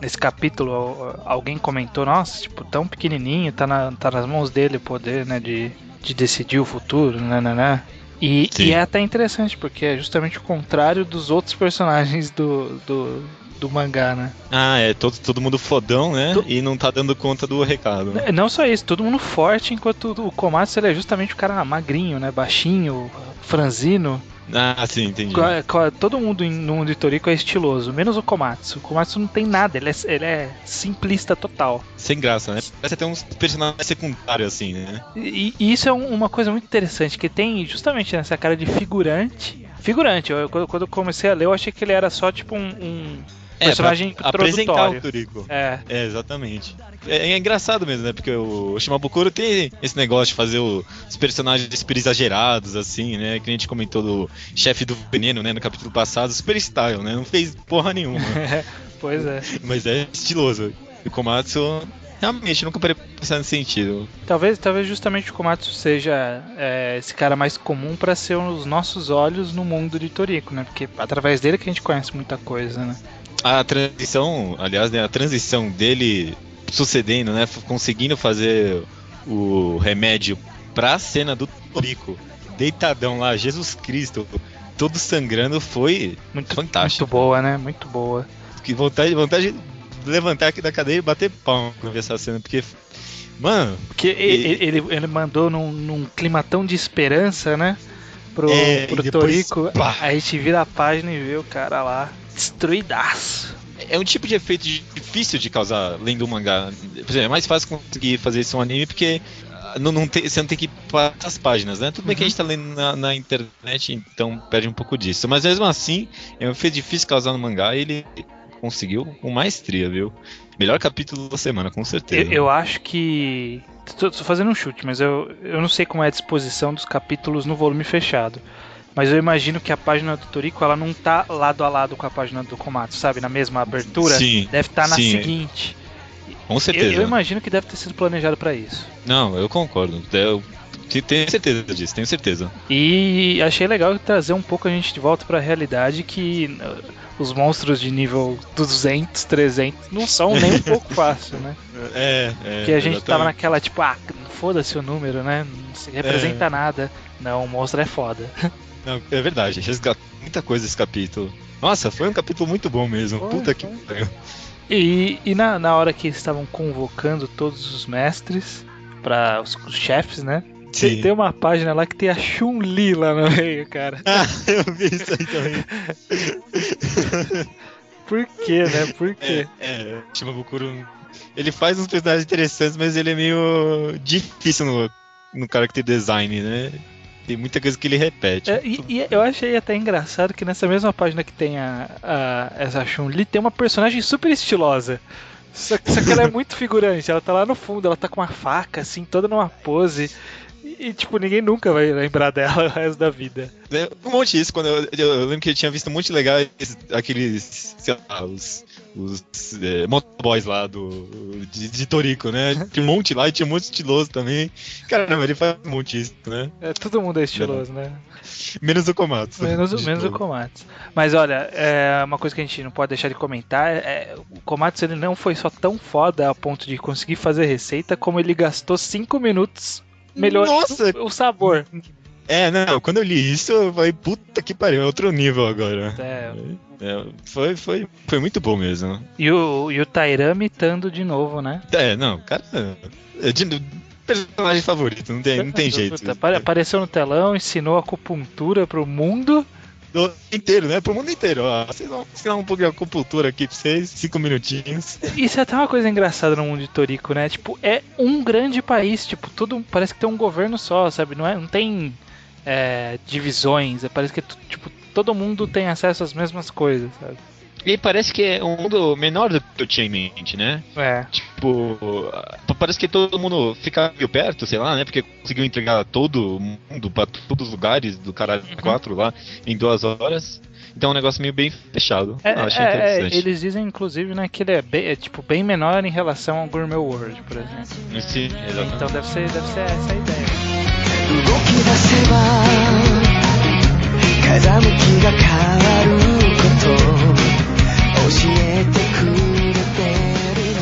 nesse capítulo, alguém comentou, nossa, tipo, tão pequenininho, tá nas mãos dele o poder, né, de decidir o futuro, né. E é até interessante, porque é justamente o contrário dos outros personagens do mangá, né? Todo mundo fodão, né? E não tá dando conta do recado. Não só isso, todo mundo forte, enquanto o Komatsu ele é justamente o cara magrinho, né? Baixinho, franzino. Sim, entendi. Todo mundo no mundo de Toriko é estiloso, menos o Komatsu. O Komatsu não tem nada, ele é simplista total. Sem graça, né? Parece até uns personagens secundários, assim, né? E isso é uma coisa muito interessante, que tem justamente nessa cara de figurante. Quando eu comecei a ler, eu achei que ele era só tipo um personagem pra apresentar o introdutório. Toriko. Exatamente. É engraçado mesmo, né? Porque o Shimabukuro tem esse negócio de fazer os personagens super exagerados, assim, né? Que a gente comentou do chefe do veneno, né? No capítulo passado, super style, né? Não fez porra nenhuma. Pois é. Mas é estiloso. E o Komatsu, realmente, nunca parei pra pensar nesse sentido. Talvez justamente o Komatsu seja esse cara mais comum pra ser os nossos olhos no mundo de Toriko, né? Porque através dele que a gente conhece muita coisa, né? A transição, aliás, né, a transição dele sucedendo, né, conseguindo fazer o remédio pra cena do Toriko, deitadão lá, Jesus Cristo, todo sangrando, foi muito fantástico. Muito boa, né? Muito boa. Que vontade de levantar aqui da cadeira e bater palma pra ver essa cena, porque, mano... Porque ele mandou num clima tão de esperança, né, pro depois, Toriko, aí a gente vira a página e vê o cara lá destruidaço. É um tipo de efeito difícil de causar lendo um mangá. Por exemplo, é mais fácil conseguir fazer isso em um anime porque você não tem que ir para as páginas, né? Tudo bem que a gente tá lendo na internet, então perde um pouco disso. Mas mesmo assim, foi difícil causar no mangá e ele conseguiu com maestria, viu? Melhor capítulo da semana, com certeza. Eu acho que... Tô fazendo um chute, mas eu não sei como é a disposição dos capítulos no volume fechado. Mas eu imagino que a página do Toriko, ela não tá lado a lado com a página do Komatsu, sabe? Na mesma abertura. Sim, deve estar na sim. seguinte. Com certeza. Eu imagino que deve ter sido planejado pra isso. Não, eu concordo. Eu tenho certeza disso, tenho certeza. E achei legal trazer um pouco a gente de volta pra realidade, que os monstros de nível 200, 300 não são nem um pouco fácil, né? Porque a gente tava naquela tipo, foda-se o número, né? Não se representa nada. Não, o monstro é foda. Não, é verdade, resgatou muita coisa esse capítulo. Nossa, foi um capítulo muito bom mesmo. Puta que pariu. E na hora que eles estavam convocando todos os mestres para os chefes, né? Tem uma página lá que tem a Chun-Li lá no meio, cara. Eu vi isso aí também. Por quê, né? Por quê? Shimabukuro, ele faz uns personagens interessantes, mas ele é meio difícil no character design, né? Tem muita coisa que ele repete. E eu achei até engraçado que nessa mesma página que tem essa Chun-Li, tem uma personagem super estilosa. Só que ela é muito figurante. Ela tá lá no fundo, ela tá com uma faca, assim, toda numa pose. E tipo, ninguém nunca vai lembrar dela o resto da vida. Um monte disso, quando eu lembro que eu tinha visto um monte de legal aqueles, sei lá, os motoboys lá de Toriko, né? Tinha um monte lá e tinha um monte estiloso também. Caramba, ele faz um monte disso, né? Todo mundo é estiloso, né? Menos o Komatsu. Menos o Komatsu. Mas olha, uma coisa que a gente não pode deixar de comentar o Komatsu, ele não foi só tão foda a ponto de conseguir fazer receita, como ele gastou 5 minutos melhorando o sabor. Não, quando eu li isso, eu falei, puta que pariu, é outro nível agora. Foi muito bom mesmo. E o Taira imitando de novo, né? Não, cara, personagem favorito, não tem jeito. Apareceu no telão, ensinou acupuntura pro mundo. Inteiro, né? Pro mundo inteiro. Vocês vão ensinar um pouco de acupuntura aqui pra vocês, 5 minutinhos. Isso é até uma coisa engraçada no mundo de Toriko, né? Tipo, é um grande país, tipo, tudo parece que tem um governo só, sabe? Não tem divisões, parece que tipo, todo mundo tem acesso às mesmas coisas, sabe? E parece que é um mundo menor do que eu tinha em mente, né? Tipo, parece que todo mundo fica meio perto, sei lá, né? Porque conseguiu entregar todo mundo pra todos os lugares do caralho 4 lá em 2 horas. Então é um negócio meio bem fechado. Achei interessante. Eles dizem, inclusive, né, que ele é bem menor em relação ao Gourmet World, por exemplo. Sim, exatamente. Então deve ser essa a ideia. 教えてくれてるの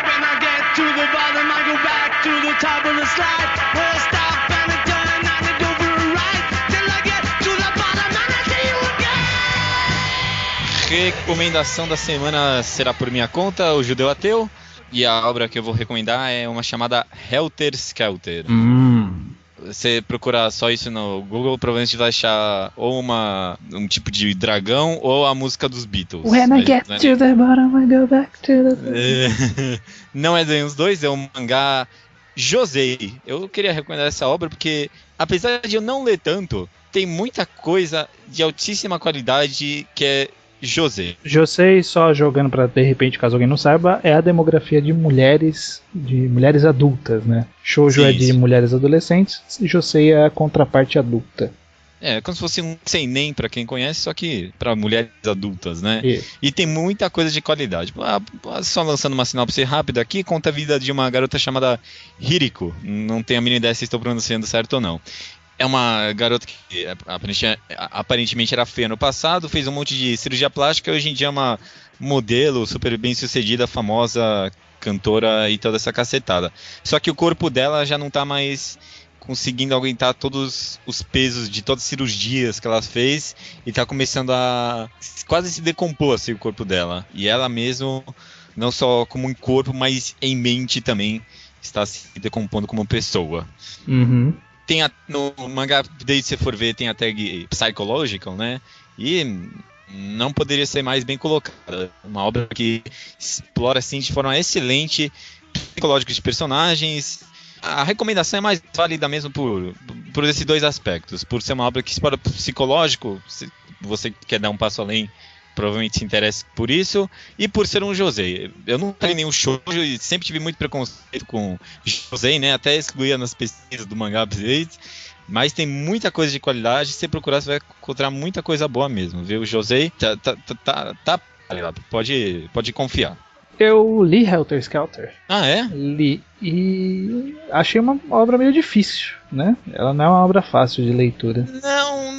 When I get to the bottom I go back to the top of the slide Where I stop and I turn and I go for a ride Till I get to the bottom and I see you again. Recomendação da semana será por minha conta, o Judeu Ateu. E a obra que eu vou recomendar é uma chamada Helter Skelter. Você procurar só isso no Google, provavelmente vai achar ou um tipo de dragão ou a música dos Beatles. When I get to the bottom, I go back to the... Não é nem os dois, é um mangá Josei. Eu queria recomendar essa obra porque, apesar de eu não ler tanto, tem muita coisa de altíssima qualidade que é Josei. Josei, só jogando pra de repente, caso alguém não saiba, é a demografia de mulheres adultas, né? Shoujo é de mulheres adolescentes e Josei é a contraparte adulta. É como se fosse um seinen pra quem conhece, só que pra mulheres adultas, né? E tem muita coisa de qualidade. Só lançando uma sinopse rápida aqui, conta a vida de uma garota chamada Hiriko. Não tenho a mínima ideia se estou pronunciando certo ou não. É uma garota que aparentemente era feia no passado, fez um monte de cirurgia plástica e hoje em dia é uma modelo super bem sucedida, famosa, cantora e toda essa cacetada. Só que o corpo dela já não tá mais conseguindo aguentar todos os pesos de todas as cirurgias que ela fez e tá começando a quase se decompor assim, o corpo dela. E ela mesmo, não só como um corpo, mas em mente também, está se decompondo como pessoa. No mangá, daí se você for ver, tem a tag Psychological, né? E não poderia ser mais bem colocada. Uma obra que explora assim de forma excelente psicológico de personagens. A recomendação é mais válida mesmo por esses dois aspectos. Por ser uma obra que, para o psicológico, se você quer dar um passo além, provavelmente se interessa por isso. E por ser um josei. Eu nunca li nenhum shoujo e sempre tive muito preconceito com josei, né? Até excluía nas pesquisas do Mangá Update. Mas tem muita coisa de qualidade. Se você procurar, você vai encontrar muita coisa boa mesmo, viu? O josei pode confiar. Eu li Helter Skelter. Ah, é? Li. E achei uma obra meio difícil, né? Ela não é uma obra fácil de leitura.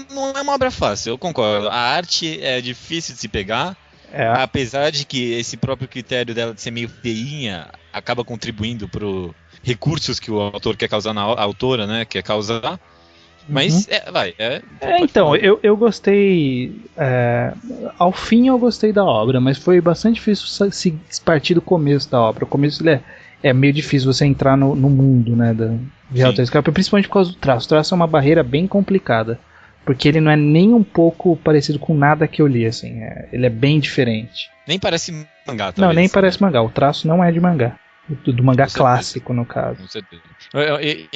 Não é uma obra fácil, eu concordo. A arte é difícil de se pegar. Apesar de que esse próprio critério dela de ser meio feinha acaba contribuindo para os recursos que o autor quer causar a autora, né? Quer causar. Mas, então, eu gostei. Ao fim eu gostei da obra, mas foi bastante difícil se partir do começo da obra. O começo ele é meio difícil você entrar no mundo, né, de Helter Skelter, principalmente por causa do traço. O traço é uma barreira bem complicada, porque ele não é nem um pouco parecido com nada que eu li, assim. Ele é bem diferente. Nem parece mangá, talvez. Não, nem parece mangá. O traço não é de mangá. Do mangá clássico, no caso. Com certeza.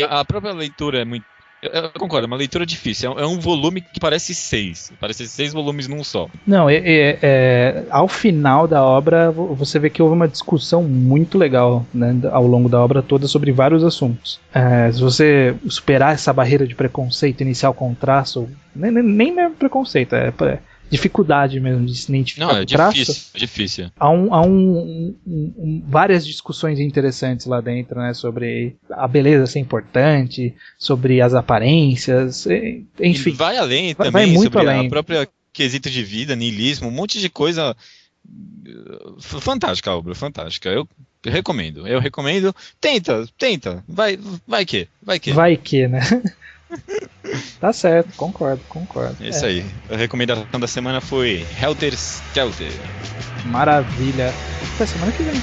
A própria leitura é muito. Eu concordo, é uma leitura difícil. É um volume que parece 6. Parece 6 volumes num só. Não, ao final da obra, você vê que houve uma discussão muito legal, né, ao longo da obra toda sobre vários assuntos. Se você superar essa barreira de preconceito inicial com o traço, nem mesmo preconceito, dificuldade mesmo de se identificar com o traço. É difícil. Há várias discussões interessantes lá dentro, né, sobre a beleza ser importante, sobre as aparências, enfim. E vai além também, vai muito sobre além. a própria quesito de vida, niilismo, um monte de coisa fantástica a obra, fantástica. Eu recomendo. Tenta. Vai que, né? Tá certo, concordo. É isso aí. A recomendação da semana foi Helter Skelter. Maravilha. Até semana que vem.